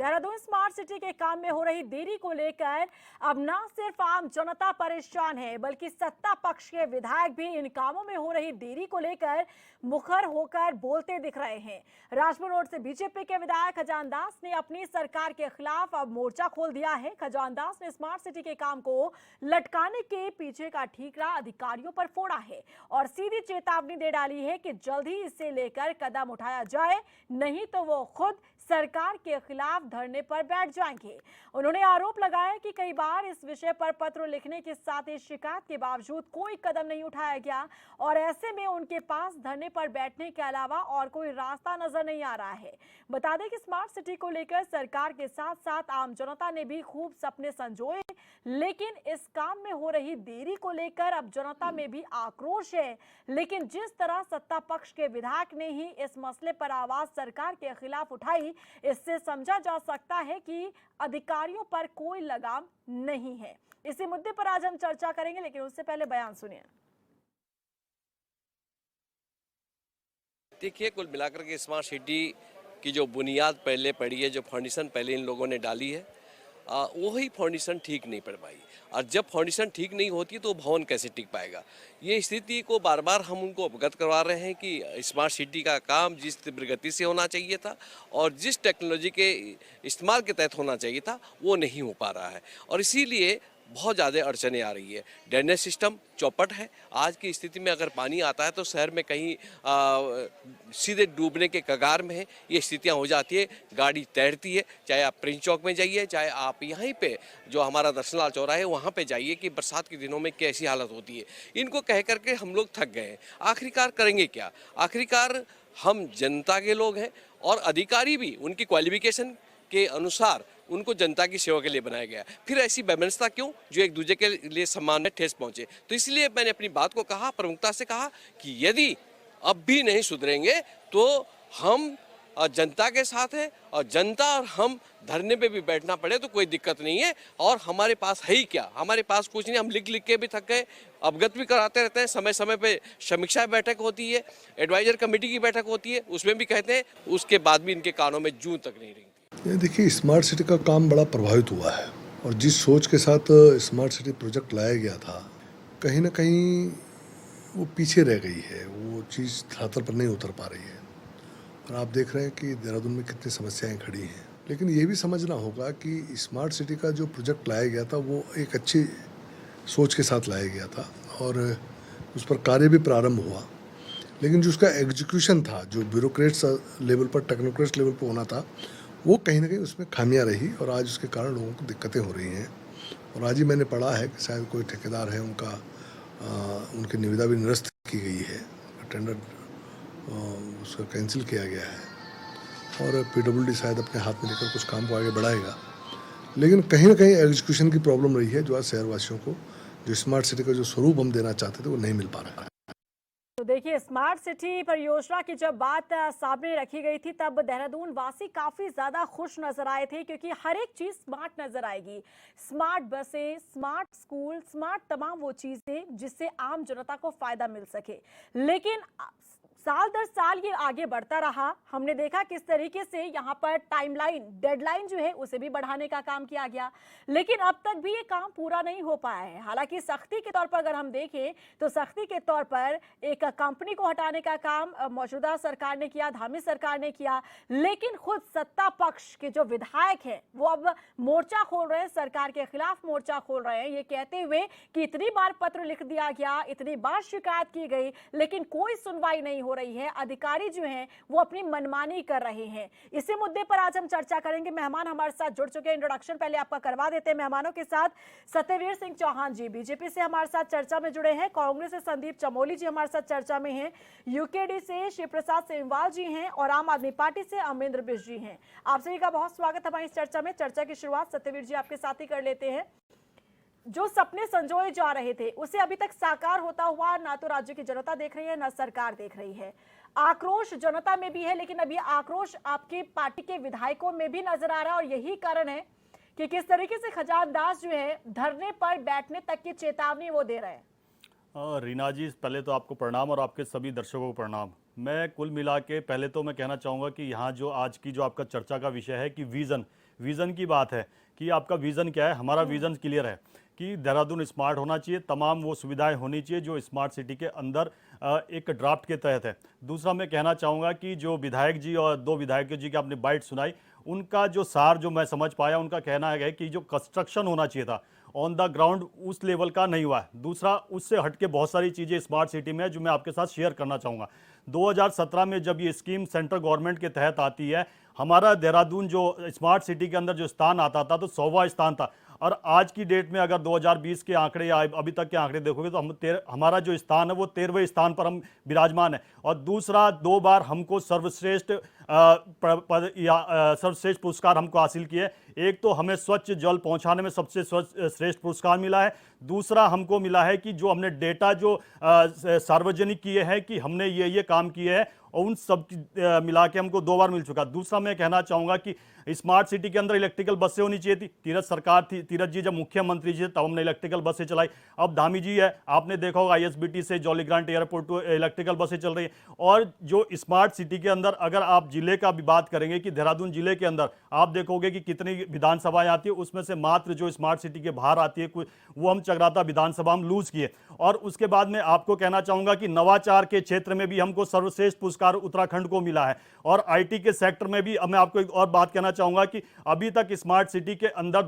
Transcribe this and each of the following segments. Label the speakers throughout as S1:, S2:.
S1: Dehradun smart city के काम में हो रही देरी को लेकर अब न सिर्फ आम जनता परेशान है, बल्कि सत्ता पक्ष के विधायक भी इन कामों में हो रही देरी को लेकर मुखर होकर बोलते दिख रहे हैं। राजपुर रोड से बीजेपी के विधायक खजान दास ने अपनी सरकार के खिलाफ अब मोर्चा खोल दिया है। खजान दास ने स्मार्ट सिटी के काम को लटकाने के पीछे का ठीकरा अधिकारियों पर फोड़ा है और सीधी चेतावनी दे डाली है कि जल्द ही इसे लेकर कदम उठाया जाए, नहीं तो वो खुद सरकार के खिलाफ धरने पर बैठ जाएंगे। उन्होंने आरोप लगाया कि कई बार इस विषय पर पत्र लिखने के साथ ही शिकायत के बावजूद कोई कदम नहीं उठाया गया और ऐसे में उनके पास धरने पर बैठने के अलावा और कोई रास्ता नजर नहीं आ रहा है। बता दें कि स्मार्ट सिटी को लेकर सरकार के साथ साथ आम जनता ने भी खूब सपने संजोए, लेकिन इस काम में हो रही देरी को लेकर अब जनता में भी आक्रोश है। लेकिन जिस तरह सत्ता पक्ष के विधायक ने ही इस मसले पर आवाज सरकार के खिलाफ उठाई, इससे समझा जा सकता है कि अधिकारियों पर कोई लगाम नहीं है। इसी मुद्दे पर आज हम चर्चा करेंगे, लेकिन उससे पहले बयान सुनिए।
S2: देखिए, कुल मिलाकर के स्मार्ट सिटी की जो बुनियाद पहले पड़ी है, जो फाउंडेशन पहले इन लोगों ने डाली है, वही फाउंडेशन ठीक नहीं पड़ पाई। और जब फाउंडेशन ठीक नहीं होती तो भवन कैसे टिक पाएगा। ये स्थिति को बार बार हम उनको अवगत करवा रहे हैं कि स्मार्ट सिटी का काम जिस तीव्र गति से होना चाहिए था और जिस टेक्नोलॉजी के इस्तेमाल के तहत होना चाहिए था, वो नहीं हो पा रहा है और इसीलिए बहुत ज़्यादा अड़चनें आ रही है। ड्रेनेज सिस्टम चौपट है। आज की स्थिति में अगर पानी आता है तो शहर में कहीं सीधे डूबने के कगार में है। ये स्थितियां हो जाती है, गाड़ी तैरती है। चाहे आप प्रिंस चौक में जाइए, चाहे आप यहीं पे जो हमारा दर्शनलाल चौराहा है वहाँ पे जाइए कि बरसात के दिनों में कैसी हालत होती है। इनको कह करके हम लोग थक गए हैं। आखिरकार करेंगे क्या? आखिरकार हम जनता के लोग हैं और अधिकारी भी उनकी क्वालिफिकेशन के अनुसार उनको जनता की सेवा के लिए बनाया गया। फिर ऐसी व्यवस्था क्यों जो एक दूसरे के लिए सम्मान में ठेस पहुंचे? तो इसलिए मैंने अपनी बात को कहा, प्रमुखता से कहा कि यदि अब भी नहीं सुधरेंगे तो हम जनता के साथ हैं और जनता और हम धरने पे भी बैठना पड़े तो कोई दिक्कत नहीं है। और हमारे पास है ही क्या? हमारे पास कुछ नहीं। हम लिख लिख के भी थक गए, अवगत भी कराते रहते हैं। समय समय पे समीक्षा बैठक होती है, एडवाइजर कमेटी की बैठक होती है, उसमें भी कहते हैं, उसके बाद भी इनके कानों में जूं तक नहीं रही।
S3: देखिए, स्मार्ट सिटी का काम बड़ा प्रभावित हुआ है और जिस सोच के साथ स्मार्ट सिटी प्रोजेक्ट लाया गया था, कहीं ना कहीं वो पीछे रह गई है। वो चीज़ धरातल पर नहीं उतर पा रही है और आप देख रहे हैं कि देहरादून में कितनी समस्याएं खड़ी हैं। लेकिन ये भी समझना होगा कि स्मार्ट सिटी का जो प्रोजेक्ट लाया गया था वो एक अच्छी सोच के साथ लाया गया था और उस पर कार्य भी प्रारंभ हुआ। लेकिन जो उसका एग्जीक्यूशन था, जो ब्यूरोक्रेट्स लेवल पर, टेक्नोक्रेट्स लेवल पर होना था, वो कहीं ना कहीं उसमें खामियां रही और आज उसके कारण लोगों को दिक्कतें हो रही हैं। और आज ही मैंने पढ़ा है कि शायद कोई ठेकेदार है, उनकी निविदा भी निरस्त की गई है, टेंडर उसका कैंसिल किया गया है और पीडब्ल्यूडी शायद अपने हाथ में लेकर कुछ काम को आगे बढ़ाएगा। लेकिन कहीं ना कहीं एग्जीक्यूशन की प्रॉब्लम रही है, जो आज शहरवासियों को जो स्मार्ट सिटी का जो स्वरूप हम देना चाहते थे वो नहीं मिल पा रहा है।
S1: तो देखिए, स्मार्ट सिटी परियोजना की जब बात सामने रखी गई थी तब देहरादून वासी काफी ज्यादा खुश नजर आए थे, क्योंकि हर एक चीज स्मार्ट नजर आएगी। स्मार्ट बसें, स्मार्ट स्कूल, स्मार्ट तमाम वो चीजें जिससे आम जनता को फायदा मिल सके। लेकिन साल दर साल ये आगे बढ़ता रहा। हमने देखा किस तरीके से यहाँ पर टाइमलाइन, डेडलाइन जो है उसे भी बढ़ाने का काम किया गया, लेकिन अब तक भी ये काम पूरा नहीं हो पाया है। हालांकि सख्ती के तौर पर अगर हम देखें तो सख्ती के तौर पर एक कंपनी को हटाने का काम मौजूदा सरकार ने किया, धामी सरकार ने किया, लेकिन खुद सत्ता पक्ष के जो विधायक हैं वो अब मोर्चा खोल रहे हैं, सरकार के खिलाफ मोर्चा खोल रहे हैं, ये कहते हुए कि इतनी बार पत्र लिख दिया गया, इतनी बार शिकायत की गई, लेकिन कोई सुनवाई नहीं हो रही है। अधिकारी जो हैं वो अपनी मनमानी कर रहे हैं। इसी मुद्दे पर आज हम चर्चा करेंगे। मेहमान हमारे साथ जुड़ चुके हैं। इंट्रोडक्शन पहले आपका करवा देते हैं मेहमानों के साथ। सत्यवीर सिंह चौहान जी बीजेपी से हमारे साथ चर्चा में जुड़े हैं, कांग्रेस से संदीप चमोली जी हमारे साथ चर्चा में हैं, यूकेडी से शिव प्रसाद सेमवाल जी हैं और आम आदमी पार्टी से अमरिंदर बिष्ट जी हैं। आप सभी का बहुत स्वागत हमारी इस चर्चा में। चर्चा की शुरुआत सत्यवीर जी आपके साथ ही कर लेते हैं। जो सपने संजोए जा रहे थे उसे अभी तक साकार होता हुआ ना तो राज्य की जनता देख रही है, ना सरकार देख रही है। आक्रोश जनता में भी है, लेकिन अभी आक्रोश आपकी पार्टी के विधायकों में भी नजर आ रहा है और यही कारण है कि किस तरीके से खजान दास जो है धरने पर बैठने तक की चेतावनी वो दे रहे हैं।
S4: रीना जी, पहले तो आपको प्रणाम और आपके सभी दर्शकों को प्रणाम। मैं कुल मिला के पहले तो मैं कहना चाहूँगा कि यहाँ जो आज की जो आपका चर्चा का विषय है कि विज़न विज़न की बात है कि आपका विज़न क्या है। हमारा विज़न क्लियर है कि देहरादून स्मार्ट होना चाहिए, तमाम वो सुविधाएं होनी चाहिए जो स्मार्ट सिटी के अंदर एक ड्राफ्ट के तहत है। दूसरा मैं कहना चाहूँगा कि जो विधायक जी और दो विधायक जी की आपने बाइट सुनाई, उनका जो सार जो मैं समझ पाया, उनका कहना है कि जो कंस्ट्रक्शन होना चाहिए था ऑन द ग्राउंड उस लेवल का नहीं हुआ है। दूसरा, उससे हटके बहुत सारी चीज़ें स्मार्ट सिटी में है जो मैं आपके साथ शेयर करना चाहूँगा। 2017 में जब ये स्कीम सेंट्रल गवर्नमेंट के तहत आती है, हमारा देहरादून जो स्मार्ट सिटी के अंदर जो स्थान आता था तो 100वां स्थान था, और आज की डेट में अगर 2020 के आंकड़े या अभी तक के आंकड़े देखोगे तो हमारा जो स्थान है वो 13वें स्थान पर हम विराजमान है। और दूसरा, 2 बार हमको सर्वश्रेष्ठ सर्वश्रेष्ठ पुरस्कार हमको हासिल किए। एक तो हमें स्वच्छ जल पहुंचाने में सबसे श्रेष्ठ पुरस्कार मिला है। दूसरा हमको मिला है कि जो हमने डेटा जो सार्वजनिक किए हैं कि हमने ये काम किए हैं, और उन सब मिला के हमको 2 बार मिल चुका। दूसरा मैं कहना चाहूँगा कि स्मार्ट सिटी के अंदर इलेक्ट्रिकल बसें होनी चाहिए थी। तीरथ सरकार थी, तीरथ जी जब मुख्यमंत्री जी थे तब हमने इलेक्ट्रिकल बसें चलाई। अब धामी जी है, आपने देखा होगा ISBT से Jolly Grant airport to electrical बसें चल रही हैं। और जो स्मार्ट सिटी के अंदर अगर आप जिले का भी बात करेंगे कि देहरादून जिले के अंदर आप देखोगे कि कितनी विधानसभाएं आती है, उसमें से मात्र जो स्मार्ट सिटी के बाहर आती है वो हम चकराता विधानसभा हम लूज किए। और उसके बाद में आपको कहना चाहूँगा कि नवाचार के क्षेत्र में भी हमको सर्वश्रेष्ठ पुरस्कार उत्तराखंड को मिला है। और IT के सेक्टर में भी मैं आपको एक और बात कहना चाहूँगा कि अभी तक स्मार्ट सिटी के अंदर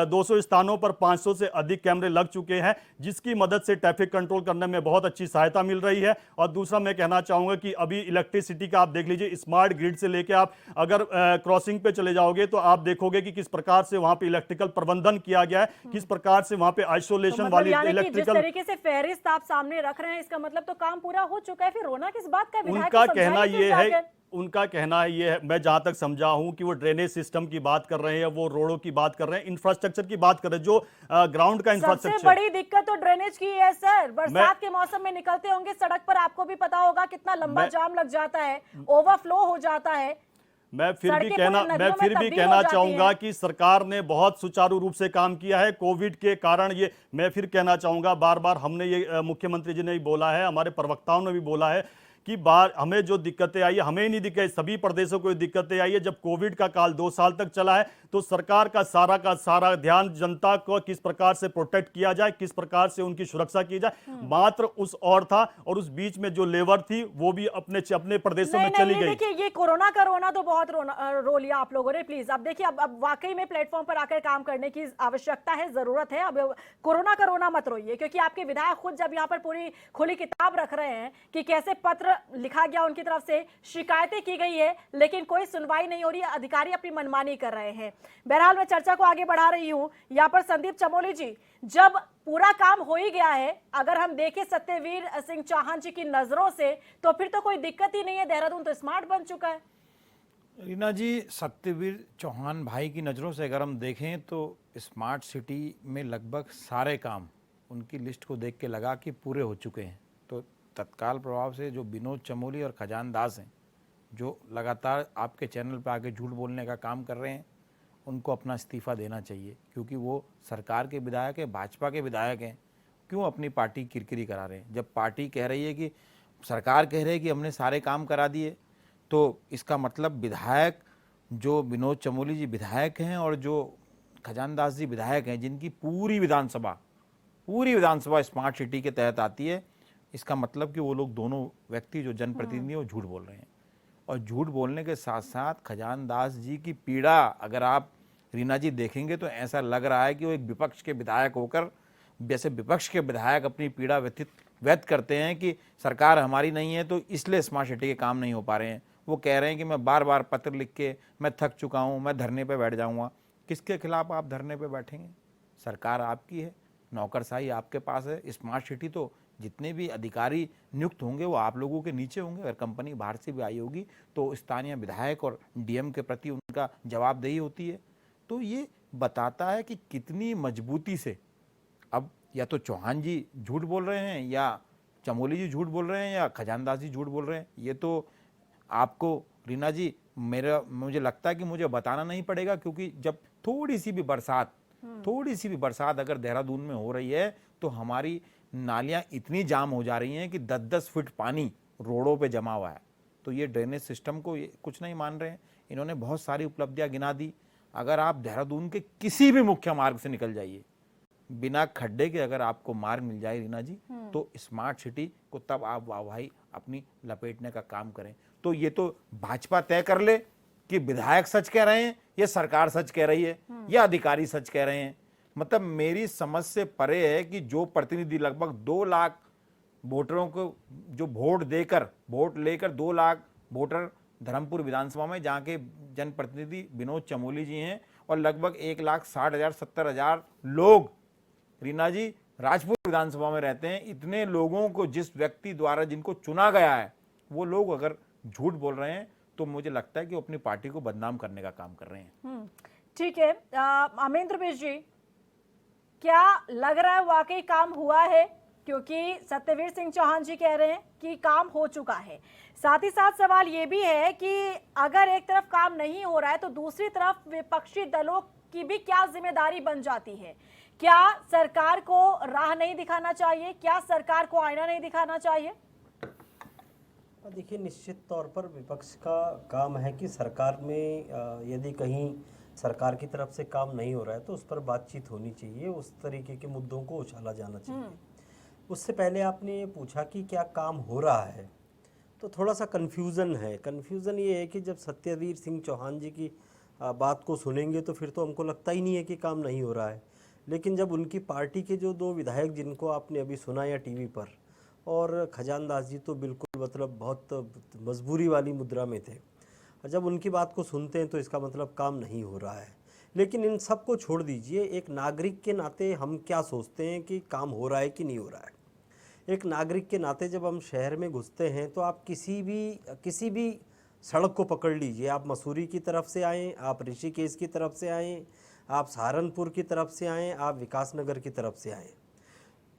S4: 200 स्थानों पर 500 से अधिक कैमरे लग चुके हैं, जिसकी मदद से ट्रैफिक कंट्रोल करने में बहुत अच्छी सहायता मिल रही है। और दूसरा मैं कहना चाहूँगा कि अभी इलेक्ट्रिसिटी का आप देख लीजिए, स्मार्ट ग्रिड से लेकर आप अगर क्रॉसिंग पे चले जाओगे तो आप देखोगे कि किस प्रकार से वहाँ पे इलेक्ट्रिकल प्रबंधन किया गया है, किस प्रकार से वहाँ पे आइसोलेशन
S1: मतलब
S4: वाली
S1: यानी कि जिस
S4: इलेक्ट्रिकल।
S1: तरीके से फहरिस्त आप सामने रख रहे हैं, इसका मतलब तो काम पूरा हो चुका है, फिर रोना किस बात का? विधायक
S4: उनका
S1: को
S4: कहना
S1: समझाइए
S4: ये
S1: क्यों
S4: है,
S1: जाकर?
S4: उनका कहना ये है, मैं जहां तक समझा हूं कि वो ड्रेनेज सिस्टम की बात कर रहे हैं, वो रोडों की बात कर रहे हैं, इंफ्रास्ट्रक्चर की बात कर रहे हैं, जो ग्राउंड का
S1: सबसे
S4: इंफ्रास्ट्रक्चर।
S1: बड़ी दिक्कत तो ड्रेनेज की है सर। बरसात के मौसम में निकलते होंगे सड़क पर, आपको भी पता होगा कितना लंबा जाम लग जाता है, ओवरफ्लो हो जाता है।
S4: मैं फिर भी
S1: सड़कें पूरी नदियों में
S4: कहना
S1: तब्दील हो जाती
S4: चाहूंगा
S1: हैं।
S4: कि सरकार ने बहुत सुचारू रूप से काम किया है। कोविड के कारण ये मैं फिर कहना चाहूंगा, बार बार हमने ये मुख्यमंत्री जी ने भी बोला है, हमारे प्रवक्ताओं ने भी बोला है कि हमें जो दिक्कतें आई है, हमें नहीं दिक्कत, सभी प्रदेशों को दिक्कतें आई है। जब कोविड का काल 2 साल तक चला है तो सरकार का सारा ध्यान जनता को किस प्रकार से प्रोटेक्ट किया जाए, किस प्रकार से उनकी सुरक्षा की जाए, मात्र उस और था। और उस बीच में जो लेबर थी वो भी अपने प्रदेशों में चली गई।
S1: देखिए, ये कोरोना का रोना तो बहुत रो लिया आप लोगों ने। प्लीज अब देखिए, अब वाकई में प्लेटफॉर्म पर आकर काम करने की आवश्यकता है, जरूरत है। अब कोरोना का रोना मत रोइए, क्योंकि आपके विधायक खुद जब यहाँ पर पूरी खुली किताब रख रहे हैं कि कैसे पत्र लिखा गया, उनकी तरफ से शिकायतें की गई है, लेकिन कोई सुनवाई नहीं हो रही है, अधिकारी अपनी मनमानी कर रहे हैं। बहरहाल मैं चर्चा को आगे बढ़ा रही हूं। यहाँ पर संदीप चमोली जी, जब पूरा काम हो ही गया है, अगर हम देखें सत्यवीर सिंह चौहान जी की नजरों से, तो फिर तो कोई दिक्कत ही नहीं है, देहरादून तो स्मार्ट बन चुका है।
S5: रीना जी, सत्यवीर चौहान भाई की नज़रों से अगर हम देखें तो स्मार्ट सिटी में लगभग सारे काम उनकी लिस्ट को देख के लगा कि पूरे हो चुके हैं। तो तत्काल प्रभाव से जो विनोद चमोली और खजान दास हैं, जो लगातार आपके चैनल पर आके झूठ बोलने का काम कर रहे हैं, उनको अपना इस्तीफ़ा देना चाहिए, क्योंकि वो सरकार के विधायक हैं, भाजपा के विधायक हैं। क्यों अपनी पार्टी किरकिरी करा रहे हैं? जब पार्टी कह रही है कि सरकार कह रही है कि हमने सारे काम करा दिए, तो इसका मतलब विधायक जो विनोद चमोली जी विधायक हैं और जो खजान दास जी विधायक हैं, जिनकी पूरी विधानसभा स्मार्ट सिटी के तहत आती है, इसका मतलब कि वो लोग दोनों व्यक्ति जो जनप्रतिनिधि वो झूठ बोल रहे हैं। और झूठ बोलने के साथ साथ खजान दास जी की पीड़ा अगर आप रीना जी देखेंगे तो ऐसा लग रहा है कि वो एक विपक्ष के विधायक होकर, जैसे विपक्ष के विधायक अपनी पीड़ा व्यक्त करते हैं कि सरकार हमारी नहीं है तो इसलिए स्मार्ट सिटी के काम नहीं हो पा रहे हैं। वो कह रहे हैं कि मैं बार बार पत्र लिख के मैं थक चुका हूँ, मैं धरने पे बैठ जाऊँगा। किसके खिलाफ आप धरने पे बैठेंगे? सरकार आपकी है, नौकरशाही आपके पास है। स्मार्ट सिटी तो जितने भी अधिकारी नियुक्त होंगे वो आप लोगों के नीचे होंगे। अगर कंपनी बाहर से भी आई होगी तो स्थानीय विधायक और डीएम के प्रति उनका जवाबदेही होती है। तो ये बताता है कि कितनी मजबूती से अब या तो चौहान जी झूठ बोल रहे हैं, या चमोली जी झूठ बोल रहे हैं, या खजान दास जी झूठ बोल रहे हैं। ये तो आपको रीना जी मुझे लगता है कि मुझे बताना नहीं पड़ेगा, क्योंकि जब थोड़ी सी भी बरसात अगर देहरादून में हो रही है तो हमारी नालियां इतनी जाम हो जा रही हैं कि 10-10 फीट पानी रोडों पे जमा हुआ है। तो ये ड्रेनेज सिस्टम को ये कुछ नहीं मान रहे हैं। इन्होंने बहुत सारी उपलब्धियां गिना दी। अगर आप देहरादून के किसी भी मुख्य मार्ग से निकल जाइए, बिना खड्डे के अगर आपको मार्ग मिल जाए रीना जी, तो स्मार्ट सिटी को तब आप वाहवाही अपनी लपेटने का काम करें। तो ये तो भाजपा तय कर ले कि विधायक सच कह रहे हैं, ये सरकार सच कह रही है, या अधिकारी सच कह रहे हैं। मतलब मेरी समझ से परे है कि जो प्रतिनिधि लगभग 2 लाख वोटरों को जो वोट लेकर 2 लाख वोटर धर्मपुर विधानसभा में, जहाँ के जनप्रतिनिधि विनोद चमोली जी हैं, और लगभग 1,60,000 70,000 लोग रीना जी राजपुर विधानसभा में रहते हैं। इतने लोगों को जिस व्यक्ति द्वारा जिनको चुना गया है, वो लोग अगर झूठ बोल रहे हैं तो मुझे लगता है कि वो अपनी पार्टी को बदनाम करने का काम कर रहे हैं।
S1: ठीक है, अमरेंद्र मिश्र जी, क्या लग रहा है वाकई काम हुआ है? क्योंकि सत्यवीर सिंह चौहान जी कह रहे हैं कि काम हो चुका है। साथ ही साथ सवाल ये भी है कि अगर एक तरफ काम नहीं हो रहा है तो दूसरी तरफ विपक्षी दलों की भी क्या जिम्मेदारी बन जाती है? क्या सरकार को राह नहीं दिखाना चाहिए? क्या सरकार को आईना नहीं दिखाना चाहिए?
S6: देखिए, निश्चित तौर पर विपक्ष का काम है कि सरकार में यदि कहीं सरकार की तरफ से काम नहीं हो रहा है तो उस पर बातचीत होनी चाहिए, उस तरीके के मुद्दों को उछाला जाना चाहिए। उससे पहले आपने ये पूछा कि क्या काम हो रहा है, तो थोड़ा सा कन्फ्यूज़न है। कन्फ्यूज़न ये है कि जब सत्यवीर सिंह चौहान जी की बात को सुनेंगे तो फिर तो हमको लगता ही नहीं है कि काम नहीं हो रहा है। लेकिन जब उनकी पार्टी के जो 2 विधायक जिनको आपने अभी सुना या टीवी पर, और खजान दास जी तो बिल्कुल मतलब बहुत मजबूरी वाली मुद्रा में थे, और जब उनकी बात को सुनते हैं तो इसका मतलब काम नहीं हो रहा है। लेकिन इन सब को छोड़ दीजिए, एक नागरिक के नाते हम क्या सोचते हैं कि काम हो रहा है कि नहीं हो रहा है। एक नागरिक के नाते जब हम शहर में घुसते हैं तो आप किसी भी सड़क को पकड़ लीजिए, आप मसूरी की तरफ से आएँ, आप ऋषिकेश की तरफ से आएँ, आप सहारनपुर की तरफ से आएँ, आप विकासनगर की तरफ से आएँ,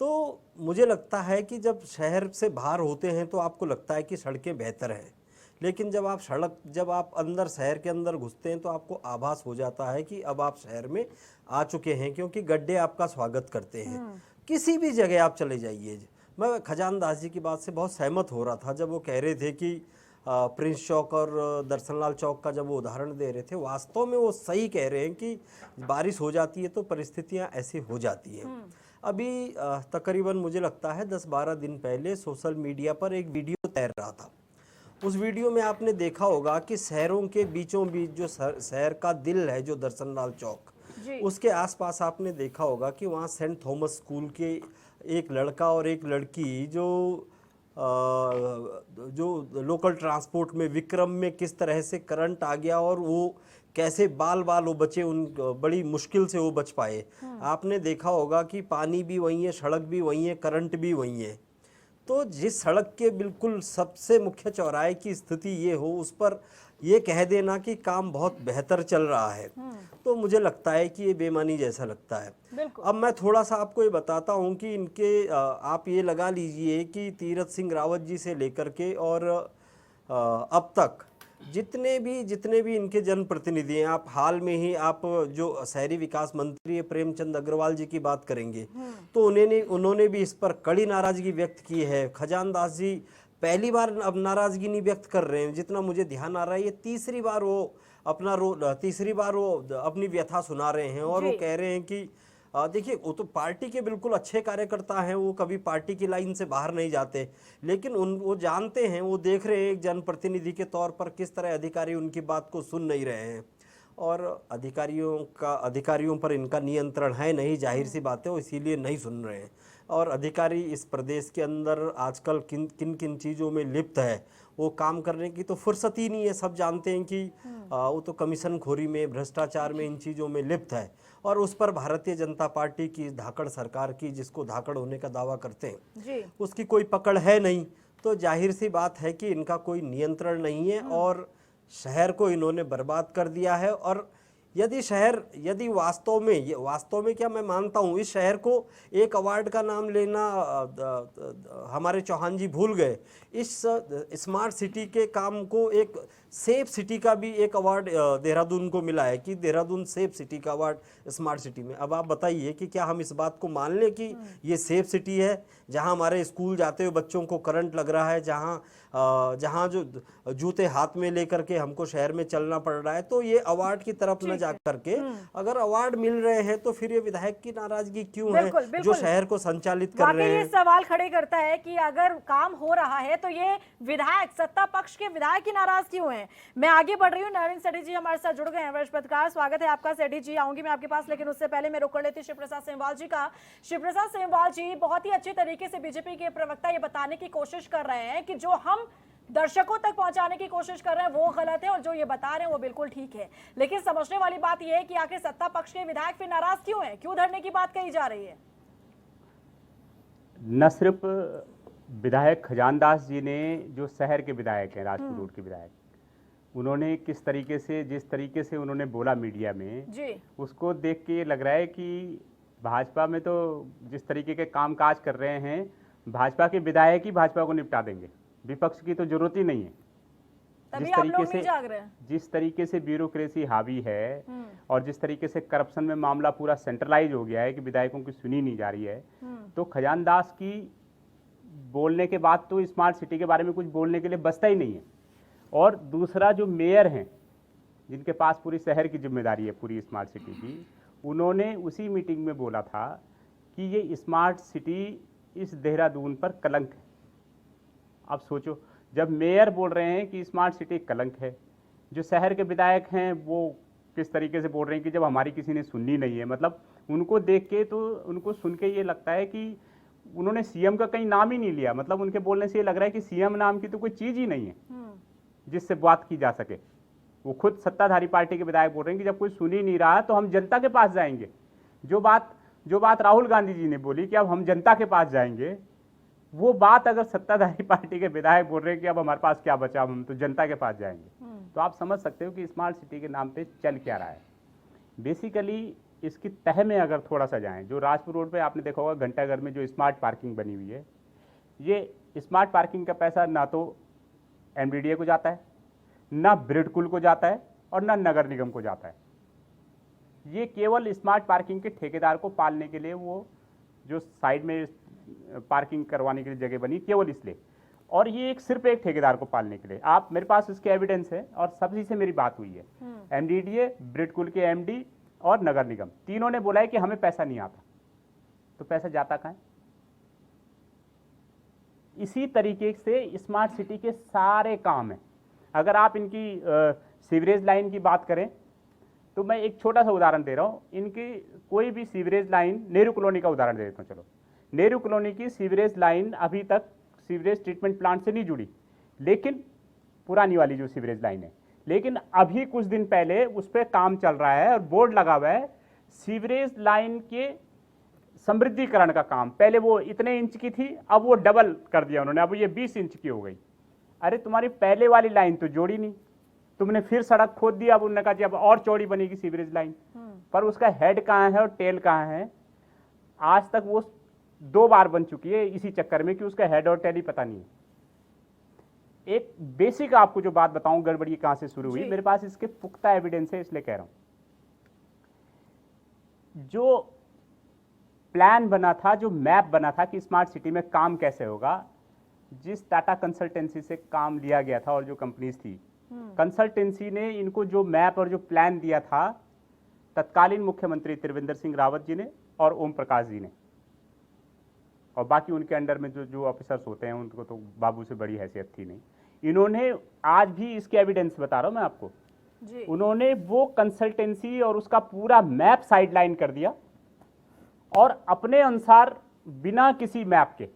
S6: तो मुझे लगता है कि जब शहर से बाहर होते हैं तो आपको लगता है कि सड़कें बेहतर हैं। लेकिन जब आप अंदर शहर के अंदर घुसते हैं तो आपको आभास हो जाता है कि अब आप शहर में आ चुके हैं, क्योंकि गड्ढे आपका स्वागत करते हैं। किसी भी जगह आप चले जाइए। मैं खजान दास जी की बात से बहुत सहमत हो रहा था जब वो कह रहे थे कि प्रिंस चौक और दर्शनलाल चौक का जब वो उदाहरण दे रहे थे, वास्तव में वो सही कह रहे हैं कि बारिश हो जाती है तो परिस्थितियां ऐसी हो जाती हैं। अभी तकरीबन मुझे लगता है 10-12 दिन पहले सोशल मीडिया पर एक वीडियो तैर रहा था। उस वीडियो में आपने देखा होगा कि शहरों के बीचों बीच जो शहर का दिल है, जो दर्शनलाल चौक, उसके आसपास आपने देखा होगा कि वहाँ सेंट थॉमस स्कूल के एक लड़का और एक लड़की जो लोकल ट्रांसपोर्ट में विक्रम में किस तरह से करंट आ गया और वो कैसे बाल वो बचे, उन बड़ी मुश्किल से वो बच पाए। आपने देखा होगा कि पानी भी वही है, सड़क भी वही है, करंट भी वही है। तो जिस सड़क के बिल्कुल सबसे मुख्य चौराहे की स्थिति ये हो, उस पर ये कह देना कि काम बहुत बेहतर चल रहा है, तो मुझे लगता है कि ये बेईमानी जैसा लगता है। अब मैं थोड़ा सा आपको ये बताता हूँ कि इनके आप ये लगा लीजिए कि तीरथ सिंह रावत जी से लेकर के और अब तक जितने भी इनके जनप्रतिनिधि हैं, आप हाल में ही आप जो शहरी विकास मंत्री प्रेमचंद अग्रवाल जी की बात करेंगे तो उन्होंने भी इस पर कड़ी नाराजगी व्यक्त की है। खजान दास जी पहली बार अब नाराजगी नहीं व्यक्त कर रहे हैं, जितना मुझे ध्यान आ रहा है ये तीसरी बार वो अपनी व्यथा सुना रहे हैं और वो कह रहे हैं कि देखिए, वो तो पार्टी के बिल्कुल अच्छे कार्यकर्ता हैं, वो कभी पार्टी की लाइन से बाहर नहीं जाते, लेकिन वो जानते हैं, वो देख रहे हैं एक जनप्रतिनिधि के तौर पर किस तरह अधिकारी उनकी बात को सुन नहीं रहे हैं, और अधिकारियों पर इनका नियंत्रण है नहीं, जाहिर सी बात है, वो इसीलिए नहीं सुन रहे हैं। और अधिकारी इस प्रदेश के अंदर आजकल किन किन चीज़ों में लिप्त है, वो काम करने की तो फुर्सत ही नहीं है। सब जानते हैं कि वो तो कमीशन खोरी में, भ्रष्टाचार में, इन चीज़ों में लिप्त है, और उस पर भारतीय जनता पार्टी की धाकड़ सरकार की, जिसको धाकड़ होने का दावा करते हैं, उसकी कोई पकड़ है नहीं। तो जाहिर सी बात है कि इनका कोई नियंत्रण नहीं है और शहर को इन्होंने बर्बाद कर दिया है। और यदि वास्तव में क्या मैं मानता हूँ इस शहर को एक अवार्ड का नाम लेना हमारे चौहान जी भूल गए। इस स्मार्ट सिटी के काम को एक सेफ सिटी का भी एक अवार्ड देहरादून को मिला है कि देहरादून सेफ सिटी का अवार्ड स्मार्ट सिटी में। अब आप बताइए कि क्या हम इस बात को मान लें कि ये सेफ सिटी है जहां हमारे स्कूल जाते हुए बच्चों को करंट लग रहा है, जहां जो जूते हाथ में लेकर के हमको शहर में चलना पड़ रहा है। तो ये अवार्ड की तरफ न जा करके अगर अवार्ड मिल रहे हैं तो फिर ये विधायक की नाराजगी क्यों है जो शहर को संचालित कर रहे हैं।
S1: ये सवाल खड़े करता है कि अगर काम हो रहा है तो ये विधायक, सत्ता पक्ष के विधायक ही नाराज क्यों हैं। मैं आगे बढ़ रही हूँ, नरेंद्र सेठी जी हमारे साथ जुड़ गए हैं, वरिष्ठ पत्रकार। स्वागत है आपका सेठी जी, आऊंगी मैं आपके पास, लेकिन उससे पहले मैं रोक कर लेती शिव प्रसाद सेमवाल जी का। शिव प्रसाद सेमवाल जी, बहुत ही अच्छे तरीके से बीजेपी के प्रवक्ता ये बताने की कोशिश कर रहे हैं कि जो हम दर्शकों तक पहुंचाने की कोशिश कर रहे हैं वो गलत है और जो ये बता रहे हैं वो बिल्कुल ठीक है। लेकिन समझने वाली बात यह है कि आखिर सत्ता पक्ष के विधायक फिर नाराज क्यों हैं, क्यों धरने की बात कही जा रही है।
S7: न सिर्फ विधायक खजानदास जी ने, जो शहर के विधायक हैं, राजपुर रोड के विधायक, उन्होंने किस तरीके से, जिस तरीके से उन्होंने बोला मीडिया में
S1: जी,
S7: उसको देख के ये लग रहा है कि भाजपा में तो जिस तरीके के कामकाज कर रहे हैं, भाजपा के विधायक ही भाजपा को निपटा देंगे, विपक्ष की तो जरूरत ही नहीं है।
S1: तभी आप लोग नहीं जाग रहे हैं।
S7: जिस तरीके से ब्यूरोक्रेसी हावी है और जिस तरीके से करप्शन में मामला पूरा सेंट्रलाइज हो गया है कि विधायकों की सुनी नहीं जा रही है, तो खजानदास की बोलने के बाद तो स्मार्ट सिटी के बारे में कुछ बोलने के लिए बचता ही नहीं है। और दूसरा, जो मेयर हैं जिनके पास पूरी शहर की जिम्मेदारी है पूरी स्मार्ट सिटी की, उन्होंने उसी मीटिंग में बोला था कि ये स्मार्ट सिटी इस देहरादून पर कलंक है। अब सोचो, जब मेयर बोल रहे हैं कि स्मार्ट सिटी कलंक है, जो शहर के विधायक हैं वो किस तरीके से बोल रहे हैं कि जब हमारी किसी ने सुननी नहीं है। मतलब उनको देख के, तो उनको सुन के ये लगता है कि उन्होंने सीएम का कहीं नाम ही नहीं लिया। मतलब उनके बोलने से ये लग रहा है कि सीएम नाम की तो कोई चीज़ ही नहीं है जिससे बात की जा सके। वो खुद सत्ताधारी पार्टी के विधायक बोल रहे हैं कि जब कोई सुन ही नहीं रहा तो हम जनता के पास जाएंगे। जो बात राहुल गांधी जी ने बोली कि अब हम जनता के पास जाएंगे, वो बात अगर सत्ताधारी पार्टी के विधायक बोल रहे हैं कि अब हमारे पास क्या बचा, हम तो जनता के पास जाएंगे, तो आप समझ सकते हो कि स्मार्ट सिटी के नाम पे चल क्या रहा है। बेसिकली इसकी तह में अगर थोड़ा सा जाएं, जो राजपुर रोड पे आपने देखा होगा घंटाघर में जो स्मार्ट पार्किंग बनी हुई है, ये स्मार्ट पार्किंग का पैसा ना तो एमडीडीए को जाता है, ना ब्रिडकुल को जाता है और ना नगर निगम को जाता है। ये केवल स्मार्ट पार्किंग के ठेकेदार को पालने के लिए, वो जो साइड में पार्किंग करवाने के लिए जगह बनी, केवल इसलिए। और ये सिर्फ एक ठेकेदार को पालने के लिए। आप, मेरे पास इसके एविडेंस है और सभी से मेरी बात हुई है, एमडीडीए, ब्रिडकुल के एमडी और नगर निगम, तीनों ने बोला है कि हमें पैसा नहीं आता। तो पैसा जाता कहाँ है? इसी तरीके से स्मार्ट सिटी के सारे काम हैं। अगर आप इनकी सीवरेज लाइन की बात करें तो मैं एक छोटा सा उदाहरण दे रहा हूँ। इनकी कोई भी सीवरेज लाइन, नेहरू कॉलोनी का उदाहरण दे देता हूँ। चलो, नेहरू कॉलोनी की सीवरेज लाइन अभी तक सीवरेज ट्रीटमेंट प्लांट से नहीं जुड़ी, लेकिन पुरानी वाली जो सीवरेज लाइन है, लेकिन अभी कुछ दिन पहले उस पर काम चल रहा है और बोर्ड लगा हुआ है सीवरेज लाइन के समृद्धिकरण का काम। पहले वो इतने इंच की थी, अब वो डबल कर दिया उन्होंने, अब ये 20 इंच की हो गई। अरे तुम्हारी पहले वाली लाइन तो जोड़ी नहीं, तुमने फिर सड़क खोद दी। अब उन्होंने कहा कि अब और चौड़ी बनेगी सीवरेज लाइन, पर उसका हेड कहाँ है और टेल कहाँ है? आज तक वो 2 बार बन चुकी है इसी चक्कर में कि उसका हेड और टेल ही पता नहीं है। एक बेसिक आपको जो बात बताऊं, गड़बड़ी कहां से शुरू हुई, मेरे पास इसके पुख्ता एविडेंस है, इसलिए कह रहा हूं। जो प्लान बना था, जो मैप बना था कि स्मार्ट सिटी में काम कैसे होगा, जिस टाटा कंसल्टेंसी से काम लिया गया था और जो कंपनीज थी, कंसल्टेंसी ने इनको जो मैप और जो प्लान दिया था, तत्कालीन मुख्यमंत्री त्रिवेंद्र सिंह रावत जी ने और ओम प्रकाश जी ने, और बाकी उनके अंडर में जो ऑफिसर्स होते हैं उनको तो बाबू से बड़ी हैसियत थी नहीं। इन्होंने, आज भी इसके एविडेंस बता रहा हूं मैं आपको जी। उन्होंने वो कंसल्टेंसी और उसका पूरा मैप साइडलाइन कर दिया और अपने अनुसार, बिना किसी मैप के,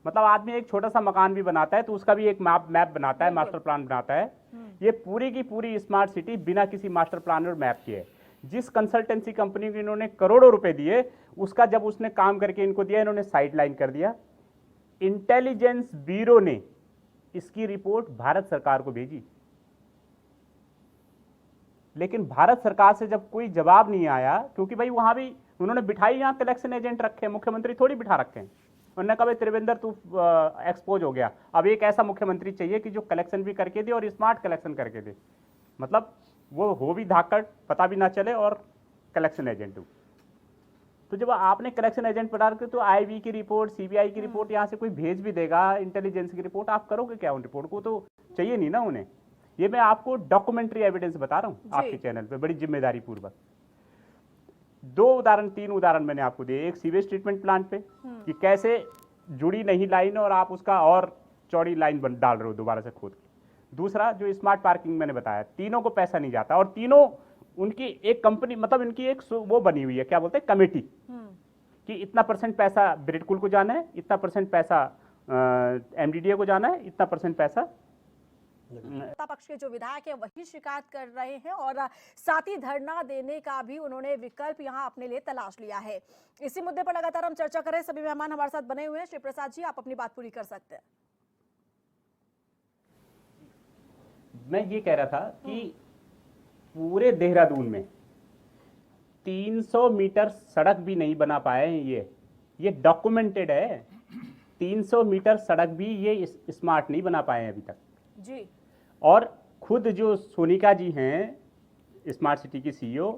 S7: मतलब आदमी एक छोटा सा मकान भी बनाता है तो उसका भी एक मैप बनाता है, मास्टर प्लान बनाता है। ये पूरी की पूरी स्मार्ट सिटी बिना किसी मास्टर प्लान और मैप के है। जिस कंसल्टेंसी कंपनी को इन्होंने करोड़ों रुपए दिए, उसका जब उसने काम करके इनको दिया, इन्होंने साइडलाइन कर दिया। इंटेलिजेंस ब्यूरो ने इसकी रिपोर्ट भारत सरकार को भेजी। लेकिन भारत सरकार से जब कोई जवाब नहीं आया, क्योंकि भाई वहां भी उन्होंने बिठाई यहाँ कलेक्शन एजेंट रखे हैं, मुख्यमंत्री थोड़ी बिठा रखे हैं। उन्होंने कहा भाई त्रिवेंद्र तू एक्सपोज हो गया, अब एक ऐसा मुख्यमंत्री चाहिए कि जो कलेक्शन भी करके दे और स्मार्ट कलेक्शन करके दे, मतलब वो हो भी धाकड़, पता भी ना चले और कलेक्शन एजेंट हो। तो जब आपने कलेक्शन एजेंट बना के, तो आईबी की रिपोर्ट, सीबीआई की रिपोर्ट यहाँ से कोई भेज भी देगा, इंटेलिजेंस की रिपोर्ट, आप करोगे क्या उन रिपोर्ट को? तो चाहिए नहीं ना उन्हें। ये मैं आपको डॉक्यूमेंट्री एविडेंस बता रहा हूँ आपके चैनल पे बड़ी जिम्मेदारी पूर्वक। 3 उदाहरण मैंने आपको दिए। एक सीवेज ट्रीटमेंट प्लांट पे कि कैसे जुड़ी नहीं लाइन और आप उसका और चौड़ी लाइन डाल रहे हो दोबारा से खोद के। दूसरा जो स्मार्ट पार्किंग मैंने बताया, तीनों को पैसा नहीं जाता और तीनों उनकी एक कंपनी, मतलब इनकी एक वो बनी हुई है, क्या बोलते हैं, कमेटी, कि इतना % पैसा ब्रिडकुल को जाना है, इतना % पैसा एमडीडीए को जाना है, इतना % पैसा।
S1: सत्ता पक्ष के जो विधायक है वही शिकायत कर रहे हैं और साथ ही धरना देने का भी उन्होंने विकल्प यहां अपने लिए तलाश लिया है। इसी मुद्दे पर लगातार हम चर्चा करें, सभी मेहमान हमारे साथ बने हुए हैं। श्री प्रसाद जी, आप अपनी बात पूरी कर सकते हैं।
S7: मैं ये कह रहा था कि पूरे देहरादून में 300 मीटर सड़क भी नहीं बना पाए हैं। ये डॉक्यूमेंटेड है। 300 मीटर सड़क भी ये स्मार्ट नहीं बना पाए हैं अभी तक
S1: जी।
S7: और खुद जो सोनिका जी हैं स्मार्ट सिटी की सीईओ,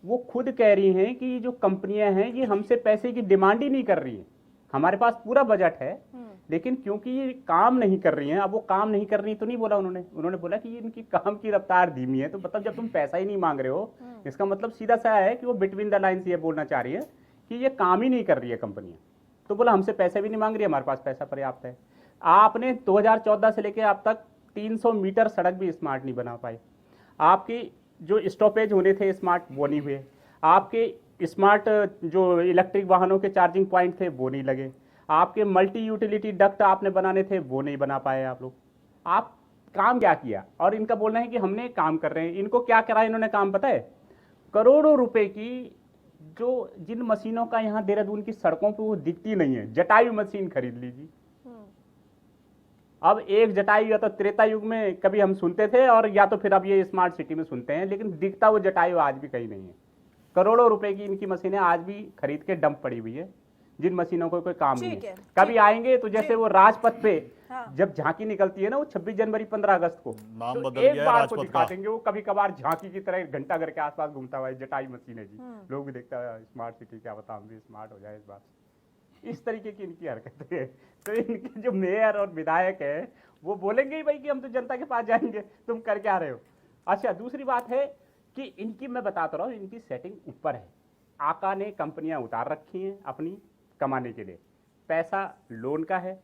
S7: वो खुद कह रही हैं कि जो कंपनियां हैं ये हमसे पैसे की डिमांड ही नहीं कर रही हैं। हमारे पास पूरा बजट है, लेकिन क्योंकि ये काम नहीं कर रही हैं। अब वो काम नहीं कर रही तो नहीं बोला उन्होंने बोला कि इनकी काम की रफ्तार धीमी है। तो मतलब जब तुम पैसा ही नहीं मांग रहे हो, इसका मतलब सीधा सा है कि वो बिटवीन द लाइन्स ये बोलना चाह रही है कि ये काम ही नहीं कर रही है कंपनियां। तो बोला हमसे पैसे भी नहीं मांग रही, हमारे पास पैसा पर्याप्त है। आपने 2014 से लेकर अब तक 300 मीटर सड़क भी स्मार्ट नहीं बना पाए। आपकी जो स्टॉपेज होने थे स्मार्ट, वो नहीं हुए। आपके स्मार्ट जो इलेक्ट्रिक वाहनों के चार्जिंग पॉइंट थे वो नहीं लगे। आपके मल्टी यूटिलिटी डक्ट आपने बनाने थे वो नहीं बना पाए आप लोग। आप काम क्या किया? और इनका बोलना है कि हमने काम कर रहे हैं। इनको क्या करा इन्होंने काम, पता है? करोड़ों रुपए की जो जिन मशीनों का यहाँ देहरादून की सड़कों पे वो दिखती नहीं है, जटायु मशीन खरीद लीजिए। अब एक जटायु या तो त्रेता युग में कभी हम सुनते थे और या तो फिर अब ये स्मार्ट सिटी में सुनते हैं, लेकिन दिखता वो जटायु आज भी कहीं नहीं है। करोड़ों रुपए की इनकी मशीनें आज भी खरीद के डंप पड़ी हुई है, जिन मशीनों को कोई काम नहीं है। कभी आएंगे तो जैसे वो राजपथ पे जब झांकी निकलती है ना, वो 26 जनवरी 15 अगस्त को
S4: नाम
S7: तो
S4: बदल
S7: एक
S4: गया
S7: बार
S4: राजपथ
S7: को दिखा देंगे। वो कभी कभार झांकी की तरह घंटाघर के आसपास घूमता हुआ जटायु मशीन है जी। लोग भी देखता है स्मार्ट सिटी, क्या बता हम भी स्मार्ट हो जाए इस बात। इस तरीके की इनकी हरकतें है। तो इनके जो मेयर और विधायक है वो बोलेंगे ही भाई कि हम तो जनता के पास जाएंगे, तुम कर क्या रहे हो। अच्छा, दूसरी बात है कि इनकी, मैं बताता रहा हूँ, इनकी सेटिंग ऊपर है। आका ने कंपनियां उतार रखी हैं अपनी कमाने के लिए। पैसा लोन का है,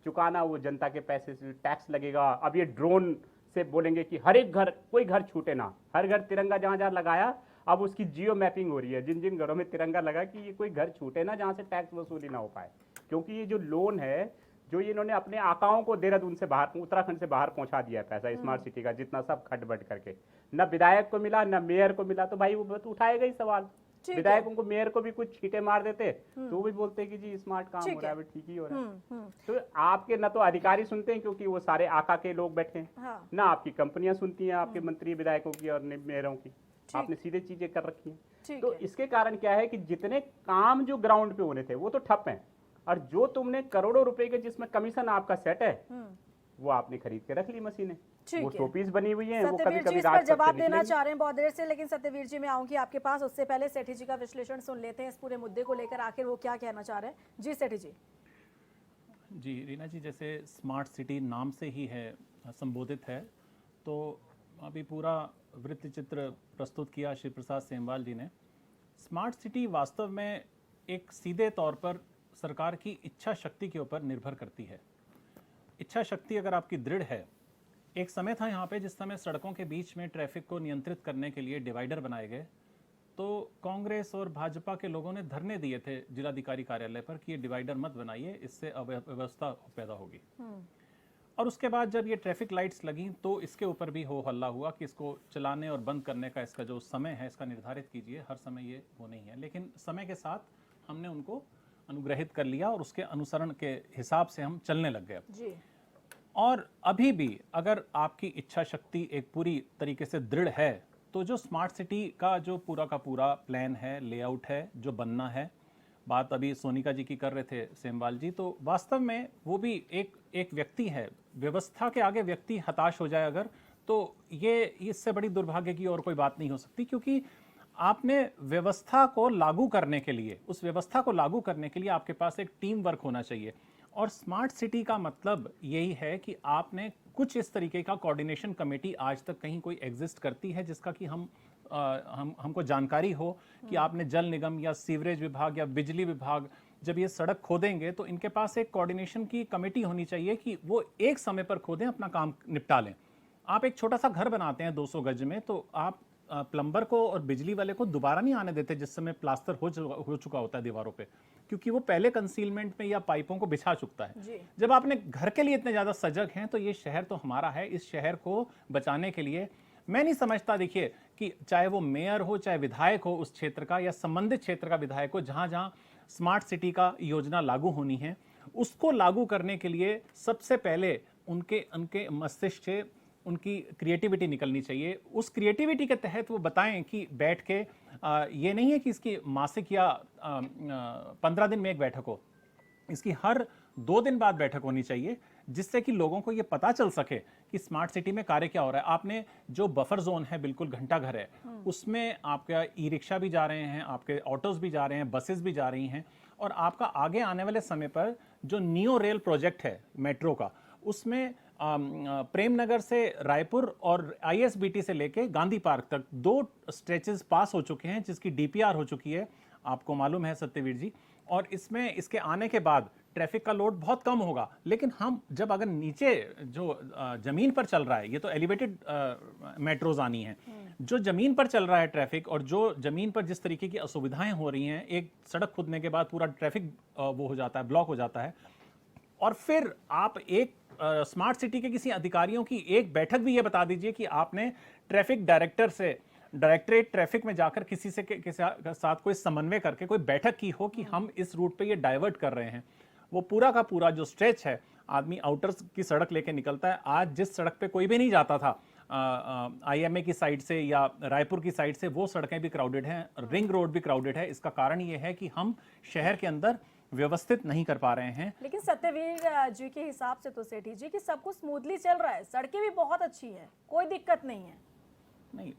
S7: चुकाना वो जनता के पैसे से टैक्स लगेगा। अब ये ड्रोन से बोलेंगे कि हर एक घर, कोई घर छूटे ना, हर घर तिरंगा जहाँ जहाँ लगाया, अब उसकी जियो मैपिंग हो रही है। जिन जिन घरों में तिरंगा लगा कि ये कोई घर छूटे ना जहाँ से टैक्स वसूली ना हो पाए। क्योंकि ये जो लोन है, जो इन्होंने अपने आकाओं को देहरादून से बाहर, उत्तराखंड से बाहर पहुंचा दिया है पैसा स्मार्ट सिटी का, जितना सब खटबट करके, न विधायक को मिला न मेयर को मिला। तो भाई वो तो उठाएगा ही सवाल। विधायकों को, मेयर को भी कुछ छींटे मार देते तो वो भी बोलते कि जी स्मार्ट काम हो रहा है, ठीक ही हो रहा है। तो आपके न तो अधिकारी सुनते हैं क्योंकि वो सारे आका के लोग बैठे हैं, ना आपकी कंपनियां सुनती हैं आपके मंत्री विधायकों की और मेयरों की। आपने सीधे चीजें कर रखी हैं। तो इसके कारण क्या है कि जितने काम जो ग्राउंड पे होने थे वो तो ठप हैं, और जो तुमने करोड़ों रुपए के जिसमें कमीशन आपका सेट है वो आपने खरीद के रख ली मशीनें। वो शोपीस बनी हुई हैं, वो कभी कभी रात
S1: जवाब देना चाह रहे हैं बहुत देर से, लेकिन सत्यवीर जी मैं आऊंगी आपके पास। उससे पहले सेठी जी का विश्लेषण सुन लेते हैं इस पूरे मुद्दे को लेकर, आखिर वो क्या कहना चाह रहे हैं। जी सेठी जी।
S8: जी रीना जी, जैसे स्मार्ट सिटी नाम से ही है, संबोधित है, तो अभी पूरा वृत्त चित्र प्रस्तुत किया श्री प्रसाद सेमवाल जी ने। स्मार्ट सिटी वास्तव में एक सीधे तौर पर सरकार की इच्छा शक्ति के ऊपर निर्भर करती है। इच्छा शक्ति अगर आपकी दृढ़ है, एक समय था यहाँ पे जिस समय सड़कों के बीच में ट्रैफिक को नियंत्रित करने के लिए डिवाइडर बनाए गए, तो कांग्रेस और भाजपा के लोगों ने धरने दिए थे जिलाधिकारी कार्यालय पर कि ये डिवाइडर मत बनाइए, इससे अव्यवस्था पैदा होगी। और उसके बाद जब ये ट्रैफिक लाइट्स लगी तो इसके ऊपर भी हो हल्ला हुआ कि इसको चलाने और बंद करने का इसका जो समय है इसका निर्धारित कीजिए। हर समय ये वो नहीं है, लेकिन समय के साथ हमने उनको अनुग्रहित कर लिया और उसके अनुसरण के हिसाब से हम चलने लग गए जी। और अभी भी अगर आपकी इच्छा शक्ति एक पूरी तरीके से दृढ़ है तो जो स्मार्ट सिटी का जो पूरा का पूरा प्लान है, लेआउट है, जो बनना है, बात अभी सोनिका जी की कर रहे थे सेमवाल जी, तो वास्तव में वो भी एक व्यक्ति है। व्यवस्था के आगे व्यक्ति हताश हो जाए अगर, तो ये इससे बड़ी दुर्भाग्य की और कोई बात नहीं हो सकती, क्योंकि आपने व्यवस्था को लागू करने के लिए, उस व्यवस्था को लागू करने के लिए आपके पास एक टीम वर्क होना चाहिए। और स्मार्ट सिटी का मतलब यही है कि आपने कुछ इस तरीके का कोऑर्डिनेशन कमेटी आज तक कहीं कोई एग्जिस्ट करती है जिसका कि हमको जानकारी हो कि आपने जल निगम या सीवरेज विभाग या बिजली विभाग जब ये सड़क खोदेंगे तो इनके पास एक कोऑर्डिनेशन की कमेटी होनी चाहिए कि वो एक समय पर खोदें, अपना काम निपटा लें। आप एक छोटा सा घर बनाते हैं 200 गज में, तो आप प्लम्बर को और बिजली वाले को दोबारा नहीं आने देते जिस समय प्लास्टर हो चुका होता है दीवारों पे, क्योंकि वो पहले कंसीलमेंट में या पाइपों को बिछा चुकता है। जब आपने घर के लिए इतने ज्यादा सजग हैं तो ये शहर तो हमारा है, इस शहर को बचाने के लिए मैं नहीं समझता, देखिए कि चाहे वो मेयर हो, चाहे विधायक हो उस क्षेत्र का या संबंधित क्षेत्र का विधायक हो, जहां जहां स्मार्ट सिटी का योजना लागू होनी है, उसको लागू करने के लिए सबसे पहले उनके मस्तिष्क से उनकी क्रिएटिविटी निकलनी चाहिए। उस क्रिएटिविटी के तहत वो बताएं कि बैठ के ये नहीं है कि इसकी मासिक या 15 दिन में एक बैठक हो, इसकी हर 2 दिन बाद बैठक होनी चाहिए, जिससे कि लोगों को ये पता चल सके कि स्मार्ट सिटी में कार्य क्या हो रहा है। आपने जो बफर जोन है, बिल्कुल घंटा घर है, उसमें आपका ई रिक्शा भी जा रहे हैं, आपके ऑटोज भी जा रहे हैं, बसेस भी जा रही हैं, और आपका आगे आने वाले समय पर जो नियो रेल प्रोजेक्ट है मेट्रो का, उसमें प्रेम नगर से रायपुर और ISBT से लेके गांधी पार्क तक 2 स्ट्रेचेस पास हो चुके हैं, जिसकी DPR हो चुकी है, आपको मालूम है सत्यवीर जी। और इसमें इसके आने के बाद ट्रैफिक का लोड बहुत कम होगा। लेकिन हम जब अगर नीचे जो जमीन पर चल रहा है, ये तो एलिवेटेड मेट्रोज आनी है, जो जमीन पर चल रहा है ट्रैफिक, और जो जमीन पर जिस तरीके की असुविधाएं हो रही हैं, एक सड़क खुदने के बाद पूरा ट्रैफिक वो हो जाता है, ब्लॉक हो जाता है, और फिर आप एक स्मार्ट सिटी के किसी अधिकारियों की एक बैठक भी ये बता दीजिए कि आपने ट्रैफिक डायरेक्टर से, डायरेक्टरेट ट्रैफिक में जाकर किसी से के साथ कोई समन्वय करके कोई बैठक की हो कि हम इस रूट पे ये डाइवर्ट कर रहे हैं। वो पूरा का पूरा जो स्ट्रेच है, आदमी आउटर्स की सड़क लेके निकलता है। आज जिस सड़क पे कोई भी नहीं जाता था IMA की साइड से या रायपुर की साइड से, वो सड़कें भी क्राउडेड हैं, रिंग रोड भी क्राउडेड है। इसका कारण ये है कि हम शहर के अंदर व्यवस्थित नहीं कर पा रहे हैं।
S1: लेकिन सत्यवीर जी के हिसाब से तो सेठी जी कि सब कुछ स्मूथली चल रहा है, सड़कें भी बहुत अच्छी हैं, कोई दिक्कत नहीं है।
S8: नहीं,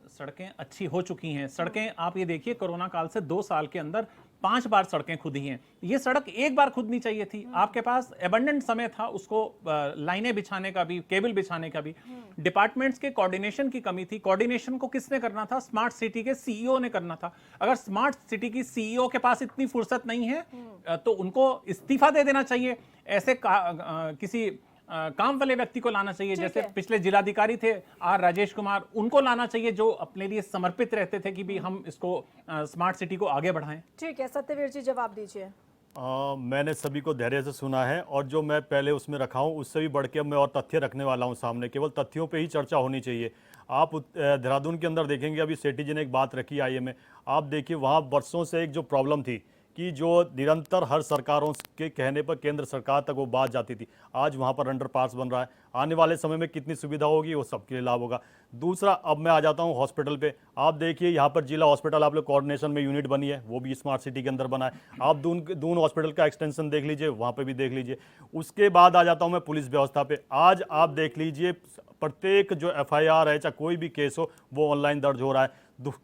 S8: सड़कें अच्छी हो चुकी हैं। सड़कें आप ये देखिए, कोरोना काल से 2 साल के अंदर 5 बार सड़कें खुदी हैं। ये सड़क एक बार खुदनी चाहिए थी। आपके पास एबंडेंट समय था उसको लाइनें बिछाने का भी, केबल बिछाने का भी। डिपार्टमेंट्स के कोऑर्डिनेशन की कमी थी। कोऑर्डिनेशन को किसने करना था? स्मार्ट सिटी के CEO ने करना था। अगर स्मार्ट सिटी की CEO के पास इतनी फुर्सत नहीं है तो उनको इस्तीफा दे देना चाहिए। ऐसे किसी काम वाले व्यक्ति को लाना चाहिए, जैसे पिछले जिलाधिकारी थे राजेश कुमार, उनको लाना चाहिए जो अपने लिए समर्पित रहते थे कि भी हम इसको स्मार्ट सिटी को आगे बढ़ाएं।
S1: ठीक है, सत्यवीर जी जवाब दीजिए।
S4: मैंने सभी को धैर्य से सुना है, और जो मैं पहले उसमें रखा हूँ उससे भी बढ़ के मैं और तथ्य रखने वाला हूँ सामने। केवल तथ्यों पे ही चर्चा होनी चाहिए। आप देहरादून के अंदर देखेंगे, अभी सेठी जी ने एक बात रखी IMA, आप देखिए वहाँ वर्षों से एक जो प्रॉब्लम थी कि जो निरंतर हर सरकारों के कहने पर केंद्र सरकार तक वो बात जाती थी, आज वहाँ पर अंडरपास बन रहा है। आने वाले समय में कितनी सुविधा होगी वो सबके लिए लाभ होगा। दूसरा, अब मैं आ जाता हूँ हॉस्पिटल पे। आप देखिए यहाँ पर जिला हॉस्पिटल आप लोग कोऑर्डिनेशन में यूनिट बनी है, वो भी स्मार्ट सिटी के अंदर बना है। आप दून हॉस्पिटल का एक्सटेंशन देख लीजिए, वहाँ पे भी देख लीजिए। उसके बाद आ जाता हूँ मैं पुलिस व्यवस्था पे। आज आप देख लीजिए, प्रत्येक जो FIR है, चाहे कोई भी केस हो, वो ऑनलाइन दर्ज हो रहा है।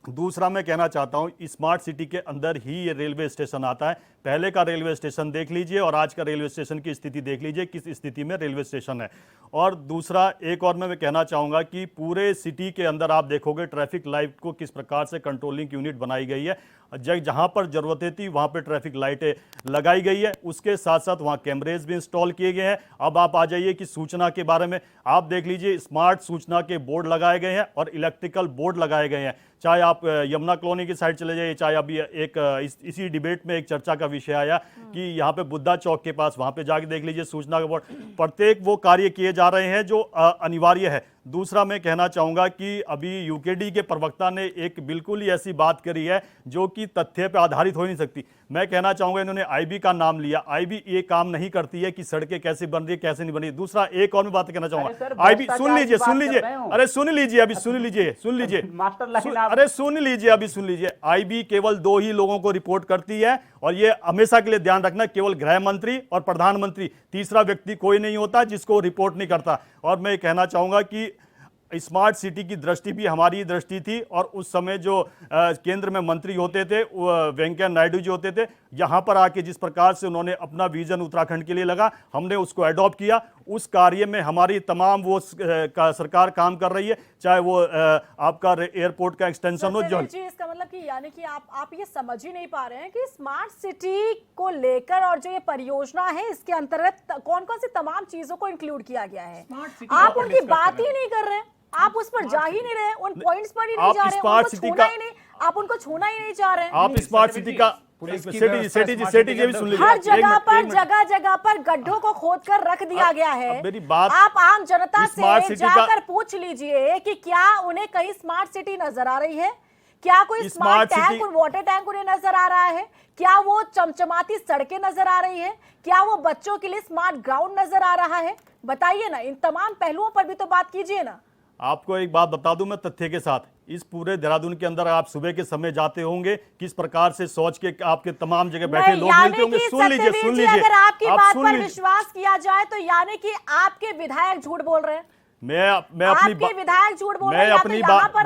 S4: दूसरा मैं कहना चाहता हूँ, स्मार्ट सिटी के अंदर ही ये रेलवे स्टेशन आता है। पहले का रेलवे स्टेशन देख लीजिए और आज का रेलवे स्टेशन की स्थिति देख लीजिए, किस स्थिति में रेलवे स्टेशन है। और दूसरा, एक और मैं कहना चाहूँगा कि पूरे सिटी के अंदर आप देखोगे ट्रैफिक लाइट को किस प्रकार से कंट्रोलिंग यूनिट बनाई गई है। जहाँ पर ज़रूरतें थी वहाँ पर ट्रैफिक लाइटें लगाई गई है, उसके साथ साथ वहाँ कैमरेज भी इंस्टॉल किए गए हैं। अब आप आ जाइए कि सूचना के बारे में आप देख लीजिए, स्मार्ट सूचना के बोर्ड लगाए गए हैं और इलेक्ट्रिकल बोर्ड लगाए गए हैं। चाहे आप यमुना कॉलोनी की साइड चले जाइए, चाहे अभी इसी डिबेट में एक चर्चा का विषय आया कि यहाँ पे बुद्धा चौक के पास, वहां पे जाके देख लीजिए सूचना का बोर्ड, प्रत्येक वो कार्य किए जा रहे हैं जो अनिवार्य है। दूसरा मैं कहना चाहूंगा कि अभी यूकेडी के प्रवक्ता ने एक बिल्कुल ही ऐसी बात करी है जो कि तथ्य पर आधारित हो नहीं सकती। मैं कहना चाहूंगा, इन्होंने आईबी का नाम लिया, आईबी ये काम नहीं करती है कि सड़कें कैसे बन रही है कैसे नहीं बन रही है। दूसरा एक और मैं बात कहना चाहूंगा, आईबी सुन लीजिए अरे सुन लीजिए अभी सुन लीजिए
S7: मास्टर लाइन
S4: अरे सुन लीजिए अभी सुन लीजिए। आईबी केवल 2 ही लोगों को रिपोर्ट करती है और ये हमेशा के लिए ध्यान रखना, केवल गृह मंत्री और प्रधानमंत्री, तीसरा व्यक्ति कोई नहीं होता जिसको रिपोर्ट नहीं करता। और मैं कहना चाहूंगा कि स्मार्ट सिटी की दृष्टि भी हमारी दृष्टि थी और उस समय जो केंद्र में मंत्री होते थे वेंकैया नायडू जी होते थे, यहाँ पर आके जिस प्रकार से उन्होंने अपना विजन उत्तराखंड के लिए लगा, हमने उसको अडॉप्ट किया। उस कार्य में हमारी तमाम वो सरकार काम कर रही है, चाहे वो आपका एयरपोर्ट का एक्सटेंशन हो। जो
S1: जी, इसका मतलब कि यानी कि आप ये समझ ही नहीं पा रहे हैं कि स्मार्ट सिटी को लेकर और जो ये परियोजना है इसके अंतर्गत कौन कौन सी तमाम चीजों को इंक्लूड किया गया है। आप उनकी बात ही नहीं कर रहे, आप उस पर जा ही नहीं रहे, उन पॉइंट्स पर ही नहीं जा रहे,
S4: स्मार्ट
S1: उनको
S4: सिटी
S1: छूना
S4: का
S1: ही नहीं, आप उनको छूना ही नहीं चाह रहे हैं।
S4: आप स्मार्ट सिटी का सेठी जी भी सुन लीजिए।
S1: हर जगह पर गड्ढों को खोदकर रख दिया गया है।
S4: मेरी बात,
S1: आप आम जनता
S4: स्मार्ट
S1: से
S4: सिटी का
S1: जाकर पूछ लीजिए कि क्या उन्हें कहीं स्मार्ट सिटी नजर आ रही है, क्या कोई स्मार्ट टैंक और वाटर टैंक उन्हें नजर आ रहा है, क्या वो चमचमाती सड़कें नजर आ रही है, क्या वो बच्चों के लिए स्मार्ट ग्राउंड नजर आ रहा है? बताइए ना, इन तमाम पहलुओं पर भी तो बात कीजिए ना।
S4: आपको एक बात बता दूं मैं तथ्य के साथ, इस पूरे देहरादून के अंदर आप सुबह के समय जाते होंगे, किस प्रकार से सोच के आपके तमाम जगह बैठे लोग मिलते होंगे। सुन लीजिए
S1: अगर आपकी बात पर विश्वास किया जाए तो यानी कि आपके विधायक झूठ बोल रहे हैं।
S4: मैं अपनी
S1: विधायक झूठ बोल रहे
S4: हैं,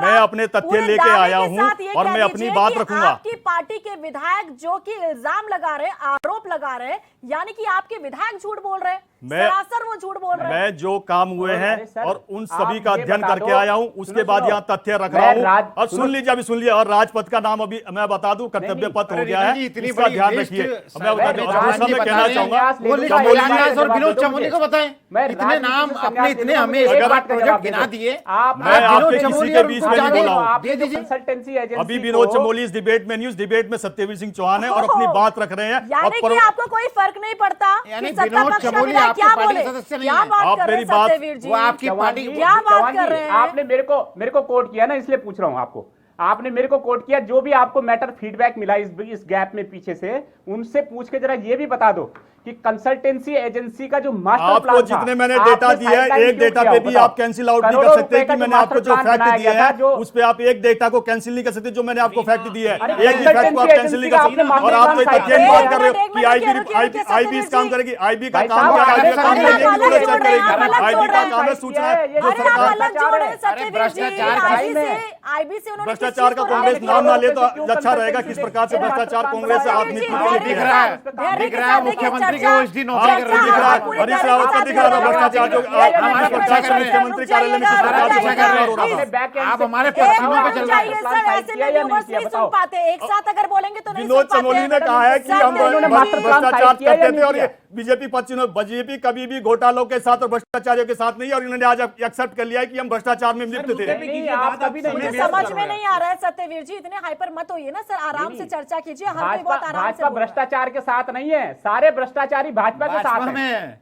S4: मैं अपने तथ्य लेके आया हूं और मैं अपनी बात रखूंगा।
S1: आपकी पार्टी के विधायक जो कि इल्जाम लगा रहे, आरोप लगा रहे, यानी कि आपके विधायक झूठ बोल रहे हैं, सरासर वो झूठ बोल रहे हैं।
S4: मैं जो काम हुए हैं और उन सभी का अध्ययन करके आया हूं, उसके बाद यहाँ तथ्य रख रहा हूं। और सुन लीजिए अभी सुन लिया। और राजपथ का नाम अभी मैं बता दूं, कर्तव्य पथ हो गया है, इसका ध्यान रखिए। मैं कहना चाहूंगा
S5: विनोद चमोली को बताएं, इतने नाम आपने इतने हमें प्रोजेक्ट गिना दिए,
S4: मैं आपके किसी के बीच में नहीं बोला हूं।
S7: कंसल्टेंसी एजेंसी
S4: अभी विनोद चमोली इस डिबेट में, न्यूज डिबेट में सत्यवीर सिंह चौहान है और अपनी बात रख रहे हैं।
S1: यानी कि आपको कोई फर्क नहीं पड़ता
S5: यानी
S1: कि सत्ता पक्ष का विधायक क्या बोले, क्या बात कर रहे हैं सत्यवीर जी,
S5: वो आपकी पार्टी
S1: क्या बात कर रहे हैं?
S7: आपने मेरे को कोट किया ना, इसलिए पूछ रहा हूं आपको। आपने मेरे को कोट किया, जो भी आपको मैटर फीडबैक मिला इस गैप में पीछे से, उनसे पूछ के जरा ये भी बता दो कि कंसल्टेंसी एजेंसी का जो मास्टर प्लान
S4: था, जितने मैंने डेटा दिया है, एक डेटा पे भी आप कैंसिल आउट नहीं कर सकते कि मैंने आपको जो फैक्ट दिए हैं उस पे आप एक डेटा को कैंसिल नहीं कर सकते जो मैंने आपको फैक्ट दिए है। एक ही फैक्ट को आप कैंसिल नहीं कर सकते। और आप तो तथ्य की बात कर रहे हो कि आईबी इस काम करेगी। आईबी का काम क्या है? आईबी का काम आईबी का काम है सूचना जो भ्रष्टाचार का कांग्रेस नाम ना ले तो अच्छा रहेगा। किस प्रकार से भ्रष्टाचार कांग्रेस से आत्मनिर्भर
S5: दिख रहा है मुख्यमंत्री के ओएसडी नौकरी कर रहे हैं।
S4: हरीश रावत का दिख रहा है भ्रष्टाचार जो मुख्यमंत्री कार्यालय में
S5: आप हमारे पक्षों पे चल रहे
S1: हैं। एक साथ अगर बोलेंगे तो
S4: विनोद चमोली ने कहा है कि हम भ्रष्टाचार करते थे और ये बीजेपी बीजेपी कभी भी घोटालों के साथ और भ्रष्टाचारियों के साथ नहीं है और इन्होंने आज एक्सेप्ट कर लिया है कि हम भ्रष्टाचार में लिप्त थे।
S1: समझ में नहीं आ रहा है सत्यवीर जी, इतने हाइपर मत होइए ना सर, आराम से चर्चा कीजिए। हर कोई बहुत आराम से।
S7: भाजपा भ्रष्टाचार के साथ नहीं है, सारे भ्रष्टाचारी भाजपा के साथ हैं।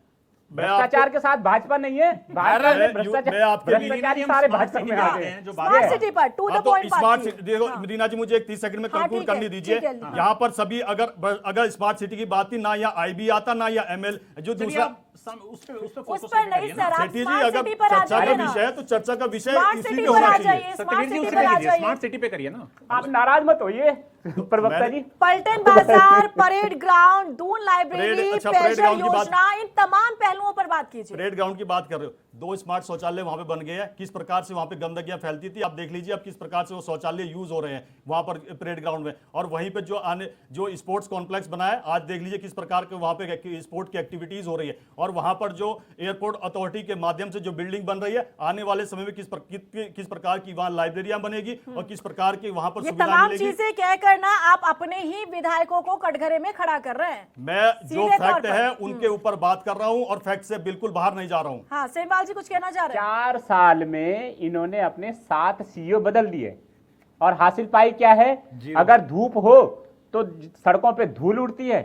S7: भ्रष्टाचार के साथ भाजपा नहीं है, भ्रष्टाचारी सारे भाजपा में आ गए हैं।
S1: स्मार्ट सिटी पर to the point
S4: smart city देखो रीना जी, मुझे एक 30 सेकंड में कंक्लूड करने दीजिए। यहाँ पर सभी अगर स्मार्ट सिटी की बात थी ना, या आईबी आता ना या एमएल जो दूसरा
S1: उस पर नहीं सर, आप
S4: सेठी जी
S1: स्मार्ट
S4: अगर
S1: सिटी पर आ
S4: चर्चा का
S1: जाइए ना।
S4: विषय है तो चर्चा का विषय
S1: स्मार्ट
S4: इसी
S1: सिटी
S4: पे
S1: पर
S4: होना
S1: आ
S4: चाहिए।
S1: जाइए, स्मार्ट सिटी पर आ जाइए।
S8: स्मार्ट सिटी पे करिए ना,
S7: आप नाराज मत होइए प्रवक्ता जी।
S1: पलटन बाजार, परेड ग्राउंड, दून लाइब्रेरी, पेयजल योजना, इन तमाम पहलुओं पर बात कीजिए।
S4: परेड ग्राउंड की बात कर रहे हो, 2 स्मार्ट शौचालय वहां पे बन गए हैं। किस प्रकार से वहां पे गंदगियां फैलती थी आप देख लीजिए, अब किस प्रकार से वो शौचालय यूज हो रहे हैं वहां पर परेड ग्राउंड में। और वहीं पे जो स्पोर्ट्स कॉम्प्लेक्स बना है, आज देख लीजिए किस प्रकार के वहां पे स्पोर्ट की एक्टिविटीज हो रही है। और वहां पर जो एयरपोर्ट अथॉरिटी के माध्यम से जो बिल्डिंग बन रही है, आने वाले समय में किस प्रकार की वहां लाइब्रेरियां बनेगी और किस प्रकार की वहां पर सुविधा
S1: तमाम
S4: मिलेगी।
S1: चीजें कह करना आप अपने ही विधायकों को कटघरे में खड़ा कर रहे हैं।
S4: मैं जो फैक्ट है उनके ऊपर बात कर रहा हूं और फैक्ट से बिल्कुल बाहर नहीं जा रहा हूं।
S1: हाँ, सेमवाल जी कुछ कहना चाह रहे हैं?
S7: 4 साल में इन्होंने अपने 7 सीईओ बदल दिए और हासिल पाई क्या है? अगर धूप हो तो सड़कों पे धूल उड़ती है,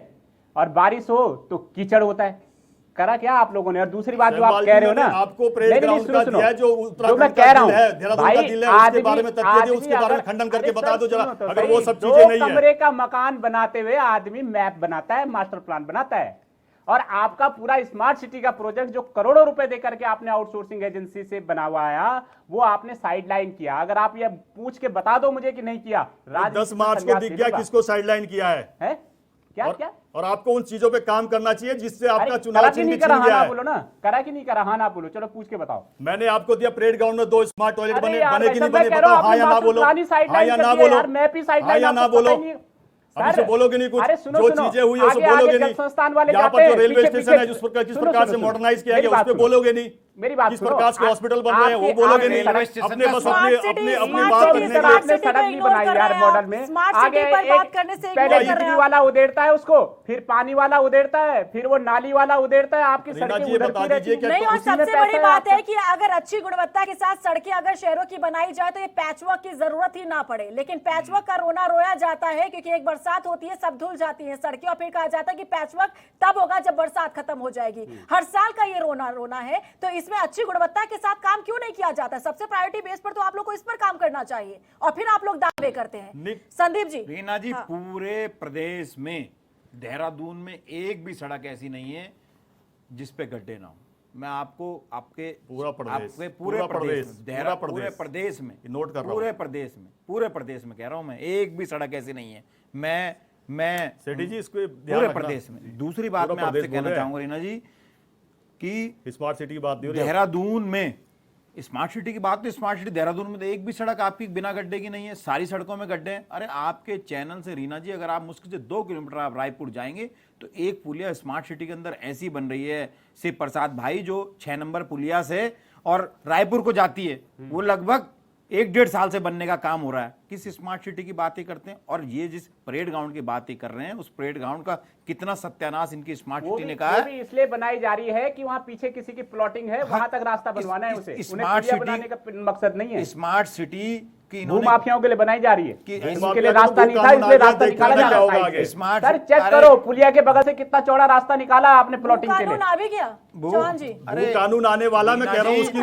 S7: और बारिश हो तो कीचड़ होता है। करा क्या आप लोगों ने? और दूसरी बात जो आप
S4: सेमवाल
S7: कह
S4: जी,
S7: रहे हो ना,
S4: मैंने आपको परेड
S7: नहीं,
S4: ग्राउंड
S7: सुनो,
S4: का
S7: सुनो।
S4: दिया है, जो
S7: मैं
S4: उत्तराखंड
S7: कह
S4: का
S7: रहा
S4: दिल है,
S7: हूं
S4: देहरादून
S7: भाई,
S4: का दिल है, उसके बारे में तथ्य दिए, उसके बारे में
S7: अगर-
S4: खंडन करके
S7: अरे
S4: बता दो
S7: सर,
S4: जरा,
S7: सुनो तो
S4: अगर
S7: सही,
S4: वो सब
S7: दो
S4: चीजें नहीं है।
S7: कमरे का मकान बनाते हुए आदमी मैप बनाता है, मास्टर प्लान बनाता है, और आपका पूरा स्मार्ट सिटी का प्रोजेक्ट जो करोड़ों रुपए देकर के आपने आउटसोर्सिंग एजेंसी से बनवाया, वो आपने साइडलाइन किया। अगर आप ये पूछ के बता दो मुझे कि नहीं किया,
S4: 10 मार्च को दिख गया किसको साइडलाइन किया है?
S7: क्या
S4: और,
S7: क्या?
S4: और आपको उन चीजों पे काम करना चाहिए जिससे आपका
S7: अरे
S4: चुनाव
S7: करा कि
S4: चिन्ह
S7: नहीं
S4: भी
S7: करा,
S4: छिन
S7: हाँ
S4: गया
S7: ना
S4: है।
S7: बोलो ना, करा कि नहीं करा, हाँ ना बोलो, चलो पूछ के बताओ।
S4: मैंने आपको दिया परेड ग्राउंड में 2 स्मार्ट टॉयलेट
S7: अरे
S4: बने
S7: यार,
S4: बने कि
S7: भाई
S4: नहीं
S7: साहब,
S4: बने?
S7: मैं कह रहा
S4: बताओ
S7: हूँ,
S4: हाँ या
S7: आपने
S4: ना बोलो,
S7: पुरानी साइड
S4: हाँ या
S7: लाइन
S4: ना
S7: कर दिया
S4: बोलो,
S7: यार, मैप ही साइड
S4: हाँ
S7: लाइन
S4: या ना
S7: आपको
S4: बोलो।
S7: पता ही नहीं।
S4: अभी से बोलोगे नहीं कुछ,
S7: अरे सुनो,
S4: जो
S7: सुनो,
S4: चीजें हुई है उसको
S7: आगे
S4: बोलोगे
S7: जल
S4: नहीं।
S7: संस्थान वाले
S4: यहाँ
S7: जाते
S4: पर जो
S7: हैं,
S4: रेलवे
S7: पीछे-
S4: स्टेशन है
S7: पीछे-
S4: जिस प्रकार किस
S7: सुनो,
S4: प्रकार
S7: सुनो,
S4: से
S7: सुनो,
S4: मॉडर्नाइज किया
S7: मेरी
S4: गया उस
S7: बात
S4: पे
S7: सुनो।
S4: बोलोगे नहीं।
S7: मेरी बात
S4: किस
S7: सुनो,
S4: प्रकार से हॉस्पिटल बन रहे हैं वो
S7: आपके-
S4: बोलोगे
S7: आपके
S4: नहीं।
S5: रेलवे स्टेशन
S4: अपने
S5: का
S4: बस
S5: स्मार्ट
S4: अपने
S1: सिटी,
S4: अपने अपनी
S1: स्मार्ट
S4: बात
S1: सिटी,
S4: रखने
S1: स्मार्ट
S4: के लिए।
S1: सिटी
S7: सड़क
S1: को
S7: नहीं
S1: इग्नोर
S7: बनाई
S1: कर
S7: यार
S1: रहे हैं
S7: मॉडल
S1: आप।
S7: में।
S1: स्मार्ट
S7: आगे
S1: सिटी पर बात
S7: एक-
S1: करने से
S7: पहले
S1: इग्नोर कर रहे
S7: बिजली
S1: हैं
S7: वाला उधेड़ता है उसको, फिर पानी वाला उधेड़ता है, फिर वो नाली वाला उधेड़ता है, आपकी
S4: रीना
S7: सड़कें
S4: जी, ये बता
S7: उधड़ती
S4: दीजिए
S7: रहती
S4: कि
S7: हैं।
S1: नहीं, और
S7: उसी में
S1: सबसे
S7: पैसा
S1: बड़ी बात है
S7: आपका।
S1: कि अगर अच्छी गुणवत्ता के साथ सड़कें अगर शहरों की बनाई जाए तो ये पैचवर्क की जरूरत ही ना पड़े। लेकिन पैचवर्क का रोना रोया जाता है क्योंकि एक बरसात होती है, सब धुल जाती है सड़कें, और फिर कहा जाता है कि पैचवर्क तब होगा जब बरसात खत्म हो जाएगी। हर साल का ये रोना है। तो इसमें अच्छी गुणवत्ता के साथ काम क्यों नहीं किया जाता? सबसे प्रायोरिटी बेस पर तो आप लोग को इस पर काम करना चाहिए, और फिर आप लोग दावे करते हैं। संदीप जी,
S5: रीना जी,
S1: हाँ।
S5: पूरे प्रदेश में देहरादून में एक भी सड़क ऐसी नहीं है जिस पे गड्ढे ना हो। मैं आपको आपके
S4: पूरा प्रदेश,
S5: आपके पूरे
S4: पूरा
S5: प्रदेश
S4: प्रदेश,
S5: में, देहरादून
S4: पूरा
S5: पूरे
S4: प्रदेश।
S5: प्रदेश में,
S4: नोट कर रहा हूं।
S5: पूरे प्रदेश में कह रहा हूं मैं, एक भी सड़क ऐसी नहीं है। मैं
S4: सेठी जी इसको ध्यान
S5: पूरे
S4: रखना।
S5: प्रदेश में। दूसरी बात
S4: पूरा
S5: मैं आपसे
S4: प्रदेश बोल
S5: कहना
S4: रहे हैं।
S5: चाहूंगा रीना जी कि
S4: स्मार्ट सिटी की बात नहीं हो रही है।
S5: देहरादून में स्मार्ट सिटी की बात, तो स्मार्ट सिटी देहरादून में तो एक भी सड़क आपकी बिना गड्ढे की नहीं है, सारी सड़कों में गड्ढे हैं। अरे आपके चैनल से रीना जी, अगर आप मुश्किल से 2 किलोमीटर आप रायपुर जाएंगे तो एक पुलिया स्मार्ट सिटी के अंदर ऐसी बन रही है, शिव प्रसाद भाई, जो 6 नंबर पुलिया से और रायपुर को जाती है, वो लगभग 1-1.5 साल से बनने का काम हो रहा है। किस स्मार्ट सिटी की बात ही करते हैं? और ये जिस परेड ग्राउंड की बात ही कर रहे हैं, उस परेड ग्राउंड का कितना सत्यानाश इनकी स्मार्ट सिटी ने कहा
S7: वो
S5: है।
S7: भी इसलिए बनाई जा रही है कि वहां पीछे किसी की प्लॉटिंग है, वहां तक रास्ता बनवाना है उसे। उन्हें
S5: स्मार्ट
S7: पुलिया
S5: सिटी
S7: बनाने का मकसद नहीं है।
S5: स्मार्ट सिटी की
S7: भू माफियाओं के लिए बनाई जा रही है,
S5: कि-
S7: इसके लिए रास्ता नहीं था, इसलिए रास्ता निकाला जा रहा है साइड से।
S5: स्मार्ट
S7: सर चेक करो, पुलिया के बगल से कितना चौड़ा रास्ता निकाला आपने प्लॉटिंग के लिए।
S1: कानून आ भी गया चौहान जी।
S4: वो कानून आने वाला, मैं कह रहा हूँ उसकी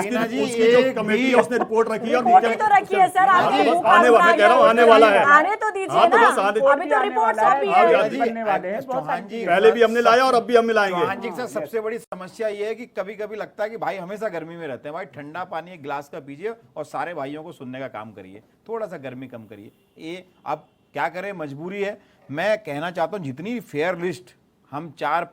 S5: रीना जी,
S4: उसकी जो
S5: एक
S4: कमेटी
S5: भी-
S4: है उसने रिपोर्ट रखी है और
S1: रिपोर्ट ही
S4: नीचे-
S1: तो रखी है सर,
S4: हाँ,
S1: आपने
S4: तो
S1: भू
S4: बस आने
S1: कानून
S4: वाला,
S1: आ
S4: कह रहा हूँ
S1: गया,
S4: आने वाला है।
S1: आने तो दीजिए
S4: हाँ, तो
S1: ना,
S4: बस आने-
S1: अभी तो रिपोर्ट सौंपी
S4: हाँ,
S1: है।
S4: हाँ,
S7: बनने वाले हैं बहुत
S5: चौहान
S7: सारी
S5: जी,
S4: पहले भी हमने लाया और अब भी हम मिलाएंगे।
S5: चौहान जी के साथ सबसे बड़ी समस्या ये है कि कभी कभी लगता है कि भाई हमेशा गर्मी में रहते हैं। भाई ठंडा पानी एक गिलास का पीजिए और सारे भाइयों को सुनने का काम करिए, थोड़ा सा गर्मी कम करिए। ये अब क्या करें, मजबूरी है। मैं कहना चाहता हूँ जितनी फेयर लिस्ट हम 4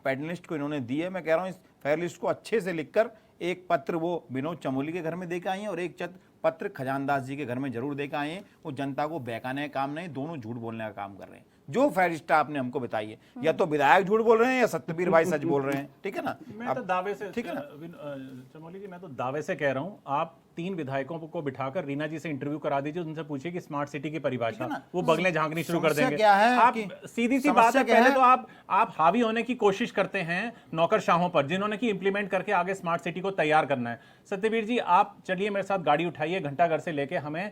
S5: पैनलिस्ट को इन्होंने दी है, मैं कह रहा हूँ इस फेयर लिस्ट को अच्छे से लिखकर एक पत्र वो विनोद चमोली के घर में देकर आए हैं और एक पत्र खजानदास जी के घर में जरूर देकर आए हैं। वो जनता को बहकाने का काम नहीं, दोनों झूठ बोलने का काम कर रहे हैं। जो फैरिस्ट आपने हमको बताई है, या तो विधायक झूठ बोल रहे हैं या सत्यवीर भाई सच बोल रहे हैं, ठीक है ना?
S8: मैं तो दावे से,
S5: ठीक है ना?
S8: चमोली जी, मैं तो दावे से कह रहा हूं, आप 3 विधायकों को बिठाकर रीना जी से इंटरव्यू करा दीजिए, उनसे पूछिए कि स्मार्ट सिटी की परिभाषा, वो बगलें झांकनी शुरू कर
S5: समस्या
S8: देंगे।
S5: क्या है
S8: आप
S5: कि-
S8: सीधी सी बात
S5: समस्या
S8: है,
S5: क्या
S8: पहले
S5: है?
S8: तो आप हावी होने की कोशिश करते हैं नौकरशाहों पर, जिन्होंने की इंप्लीमेंट करके आगे स्मार्ट सिटी को तैयार करना है। सत्यवीर जी, आप चलिए मेरे साथ गाड़ी उठाइए, घंटाघर से लेके हमें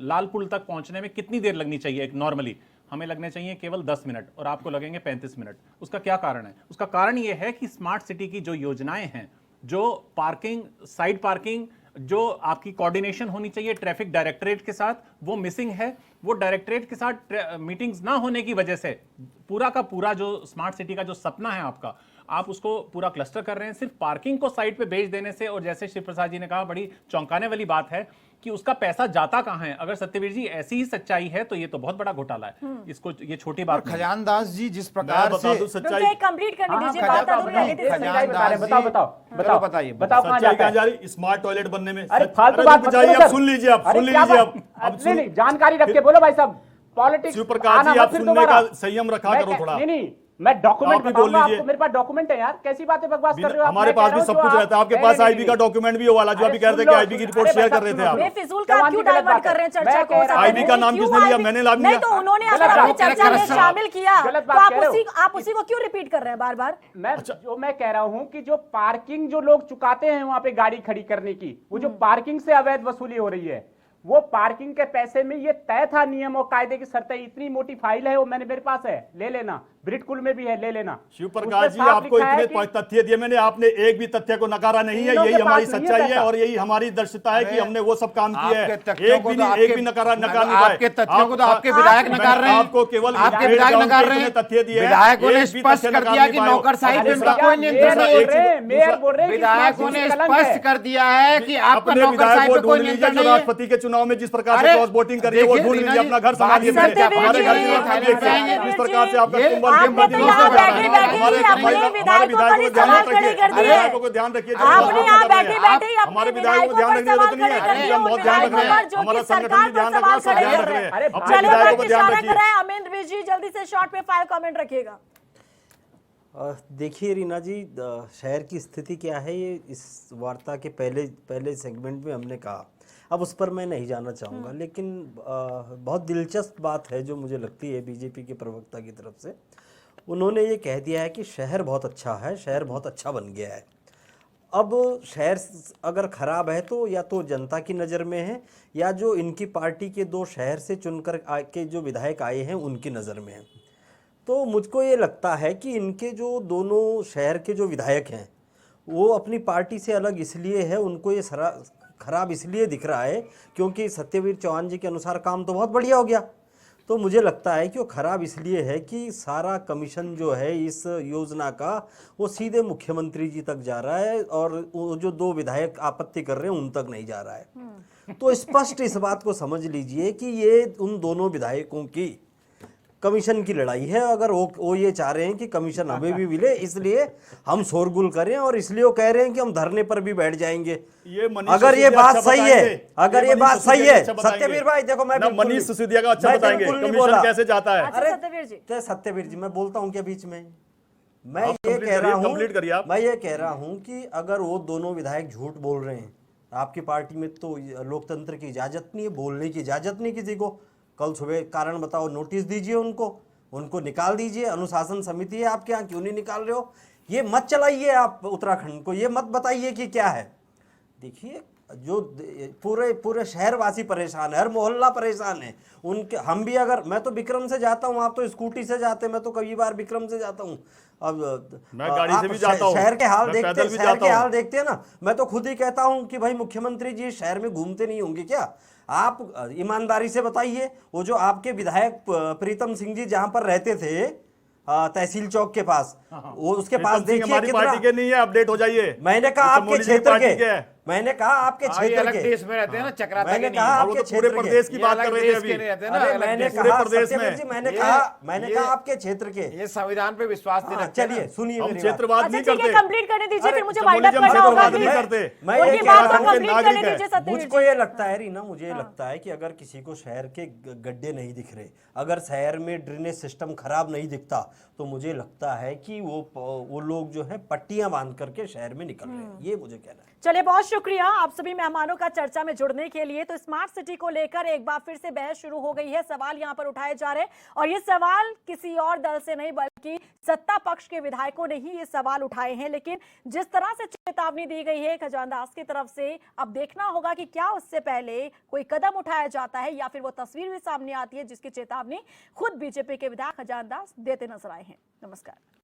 S8: लाल पुल तक पहुंचने में कितनी देर लगनी चाहिए? नॉर्मली हमें लगने चाहिए केवल 10 मिनट और आपको लगेंगे 35 मिनट। उसका क्या कारण है? उसका कारण यह है कि स्मार्ट सिटी की जो योजनाएं हैं, जो पार्किंग, साइड पार्किंग, जो आपकी कोऑर्डिनेशन होनी चाहिए ट्रैफिक डायरेक्टरेट के साथ, वो मिसिंग है। वो डायरेक्टरेट के साथ मीटिंग्स ना होने की वजह से पूरा का पूरा जो स्मार्ट सिटी का जो सपना है आपका, आप उसको पूरा क्लस्टर कर रहे हैं। सिर्फ पार्किंग को साइड पे बेच देने से, और जैसे शिव प्रसाद जी ने कहा, बड़ी चौंकाने वाली बात है कि उसका पैसा जाता कहां है। अगर सत्यवीर जी ऐसी ही सच्चाई है तो ये तो बहुत बड़ा घोटाला है, इसको ये छोटी बात नहीं है।
S5: खजानदास जी जिस
S4: मैं
S5: प्रकार
S4: बता दूं
S5: से
S4: सच्चाई,
S1: कंप्लीट करने
S7: हाँ,
S1: दीजिए,
S7: हाँ,
S1: बात
S7: बताओ,
S1: अधूरी रह गई थी।
S5: खजानदास
S7: बताओ,
S5: जी-
S7: बताओ,
S5: चलो बताइए,
S7: बताओ कहाँ
S4: सच्चाई
S7: जाता
S4: कहाँ
S7: है?
S4: जा रही? स्मार्ट टॉयलेट बनने में।
S7: अरे फालतू
S4: अरे
S7: बात
S4: रुक
S7: मत
S4: जाइए,
S7: करो
S4: अब
S7: सर।
S4: सुन लीजिए, अब
S7: अरे
S4: सुन
S7: क्या
S4: लीजिए,
S7: बात?
S4: अब
S7: नहीं नहीं, जानकारी रख के बोलो भाई साहब। पॉलिटिक्स
S4: शिवप्रकाश जी, आप सुनने का संयम रखा करो थोड़ा।
S7: नहीं नहीं, मैं डॉक्यूमेंट
S4: आप भी बोल
S7: बताऊंगा
S4: लीजिए।
S7: आपको, मेरे पास डॉक्यूमेंट है यार, कैसी बातें बकवास कर रहे हो आप?
S4: हमारे
S7: मैं
S4: पास
S7: कह
S4: भी
S7: रहा
S4: सब
S7: हूं
S4: कुछ
S7: जो
S4: रहता है। आपके
S7: नहीं,
S4: पास
S7: नहीं,
S4: आईबी का
S7: नहीं।
S4: डॉक्यूमेंट भी हो वाला, जो
S7: अरे
S4: अभी कह रहे थे
S7: सुन
S4: कि
S7: लो,
S4: आईबी की
S7: सुन-
S4: रिपोर्ट
S7: अरे
S4: शेयर
S7: भाई
S4: कर रहे थे
S7: साहब,
S4: आप।
S1: बेफिजूल का
S7: चौहान
S1: क्यों
S7: जी गलत
S1: डाइवर्ट
S7: बात
S1: कर रहे हैं
S7: है।
S1: चर्चा
S7: मैं
S1: को?
S7: कह रहा हूं-
S4: आईबी का नाम किसने लिया? मैंने लाभ
S1: नहीं
S4: लिया।
S1: तो उन्होंने
S7: गलत
S1: अगर
S7: बात
S1: हमें
S7: कह रहे
S1: चर्चा
S7: हो।
S1: में शामिल किया
S7: गलत
S1: तो
S7: बात कह रहे हो।
S1: आप उसी को क्यों रिपीट कर रहे हैं बार बार?
S7: मैं जो मैं कह रहा हूं कि जो पार्किंग जो लोग चुकाते हैं वहां पे गाड़ी खड़ी करने की, वो जो पार्किंग से अवैध वसूली हो रही है, वो पार्किंग के पैसे में ये तय था, नियम और कायदे की शर्तें। इतनी मोटी फाइल है वो, मैंने मेरे पास है, ले लेना, ब्रिटकुल में भी है, ले लेना।
S4: शिव प्रकाश जी, आपको इतने तथ्य दिए मैंने, आपने एक भी तथ्य को नकारा नहीं है। यही हमारी सच्चाई है और यही हमारी दर्शिता है कि हमने वो सब काम किए हैं। एक भी नकार नहीं पाए।
S5: आपके तथ्यों को तो आपके विधायक नकार रहे हैं।
S4: आपको केवल
S5: आपके विधायक नकार रहे हैं।
S4: तथ्य दिए,
S5: विधायकों ने स्पष्ट कर दिया कि नौकरशाही पे उनका कोई नियंत्रण नहीं है।
S7: मेयर बोल रहे हैं,
S5: विधायकों ने स्पष्ट कर दिया है कि आपका नौकरशाही पे कोई नियंत्रण नहीं है।
S4: राष्ट्रपति के चुनाव में जिस प्रकार से क्रॉस वोटिंग करी है, वो ढूंढ लीजिए, अपना घर संभालिए। हमारे घर जिस प्रकार से आपका हमारे विधायकों को ध्यान रखिए। हमारे विधायकों को ध्यान रखने की जरूरत नहीं है, हम बहुत ध्यान रख रहे हैं। हमारा संगठन भी ध्यान रख रहा है, सब ध्यान रख रहे हैं। अपने विधायकों को ध्यान रखिए।
S1: अमेंद्र विज जी, जल्दी से शॉर्ट में फाइल कमेंट रखिएगा।
S6: देखिए रीना जी, शहर की स्थिति क्या है ये इस वार्ता के पहले सेगमेंट में हमने कहा, अब उस पर मैं नहीं जाना चाहूँगा। लेकिन बहुत दिलचस्प बात है जो मुझे लगती है बीजेपी के प्रवक्ता की तरफ से, उन्होंने ये कह दिया है कि शहर बहुत अच्छा है, शहर बहुत अच्छा बन गया है। अब शहर अगर ख़राब है तो या तो जनता की नज़र में है, या जो इनकी पार्टी के 2 शहर से चुनकर के जो विधायक आए हैं उनकी नज़र में है। तो मुझको ये लगता है कि इनके जो दोनों शहर के जो विधायक हैं वो अपनी पार्टी से अलग इसलिए है, उनको ये खराब इसलिए दिख रहा है क्योंकि सत्यवीर चौहान जी के अनुसार काम तो बहुत बढ़िया हो गया। तो मुझे लगता है कि वो ख़राब इसलिए है कि सारा कमीशन जो है इस योजना का वो सीधे मुख्यमंत्री जी तक जा रहा है और वो जो 2 विधायक आपत्ति कर रहे हैं उन तक नहीं जा रहा है। तो स्पष्ट इस बात को समझ लीजिए कि ये उन दोनों विधायकों की कमीशन की लड़ाई है। अगर वो ये चाह रहे हैं कि कमीशन हमें भी मिले, इसलिए हम शोरगुल करें और इसलिए वो कह रहे हैं कि हम धरने पर भी बैठ जाएंगे। अगर ये बात सही है, अगर ये बात सही है, सत्यवीर भाई देखो, मैं
S4: मनीष सिसोदिया का अच्छा बताएंगे कमीशन कैसे जाता है।
S1: अरे
S6: सत्यवीर जी, मैं बोलता हूँ क्या बीच में? मैं ये कह रहा हूँ कि अगर वो दोनों विधायक झूठ बोल रहे हैं, आपकी पार्टी में तो लोकतंत्र की इजाजत नहीं है, बोलने की इजाजत नहीं किसी को। कल सुबह कारण बताओ नोटिस दीजिए, उनको निकाल दीजिए। अनुशासन समिति है आपके यहाँ, क्यों नहीं निकाल रहे हो? ये मत चलाइए आप उत्तराखंड को, ये मत बताइए कि क्या है। देखिए, जो पूरे शहरवासी परेशान है, हर मोहल्ला परेशान है। उनके हम भी, अगर मैं तो विक्रम से जाता हूँ, आप तो स्कूटी से जाते हैं, मैं तो कई बार विक्रम से जाता हूँ। अब
S4: मैं गाड़ी से भी जाता हूँ,
S6: शहर के हाल देखते हैं ना। मैं तो खुद ही कहता हूँ कि भाई मुख्यमंत्री जी शहर में घूमते नहीं होंगे क्या? आप ईमानदारी से बताइए, वो जो आपके विधायक प्रीतम सिंह जी जहां पर रहते थे तहसील चौक के पास, वो उसके पास देखिए
S4: हमारी पार्टी के नहीं है, अपडेट हो जाइए।
S6: मैंने कहा आपके क्षेत्र के, मैंने कहा आपके क्षेत्र के,
S5: देश में रहते हैं ना, चक्राता
S6: मैंने
S5: के
S6: कहा
S5: नहीं है।
S6: आपके
S4: पूरे प्रदेश की बात कर रहे थे अभी।
S6: अरे मैंने कहा सत्यवीर जी, मैंने कहा आपके क्षेत्र के।
S5: ये संविधान पे विश्वास नहीं रखते।
S6: चलिए सुनिए,
S4: हम क्षेत्रवाद नहीं करते,
S1: कंप्लीट करने दीजिए, फिर मुझे वाइंड अप करना होगा।
S4: नहीं करते।
S6: मैं ये
S1: उनकी
S6: कह
S1: बात
S6: रहा
S1: को
S6: हूँ,
S1: कंप्लीट करने दीजिए सत्यवीर
S6: मुझको ये लगता है रीना, मुझे ये लगता है कि अगर किसी को शहर के गड्ढे नहीं दिख रहे, अगर शहर में ड्रेनेज सिस्टम खराब नहीं दिखता, तो मुझे लगता है कि वो लोग जो है पट्टियां बांध करके शहर में निकल रहे हैं। ये मुझे कहना है।
S1: चलिए, बहुत शुक्रिया आप सभी मेहमानों का चर्चा में जुड़ने के लिए। तो स्मार्ट सिटी को लेकर एक बार फिर से बहस शुरू हो गई है, सवाल यहां पर उठाए जा रहे हैं और ये सवाल किसी और दल से नहीं बल्कि सत्ता पक्ष के विधायकों ने ही ये सवाल उठाए हैं। लेकिन जिस तरह से चेतावनी दी गई है खजान दास की तरफ से, अब देखना होगा कि क्या उससे पहले कोई कदम उठाया जाता है या फिर वो तस्वीर भी सामने आती है जिसकी चेतावनी खुद बीजेपी के विधायक खजान दास देते नजर आए हैं। नमस्कार।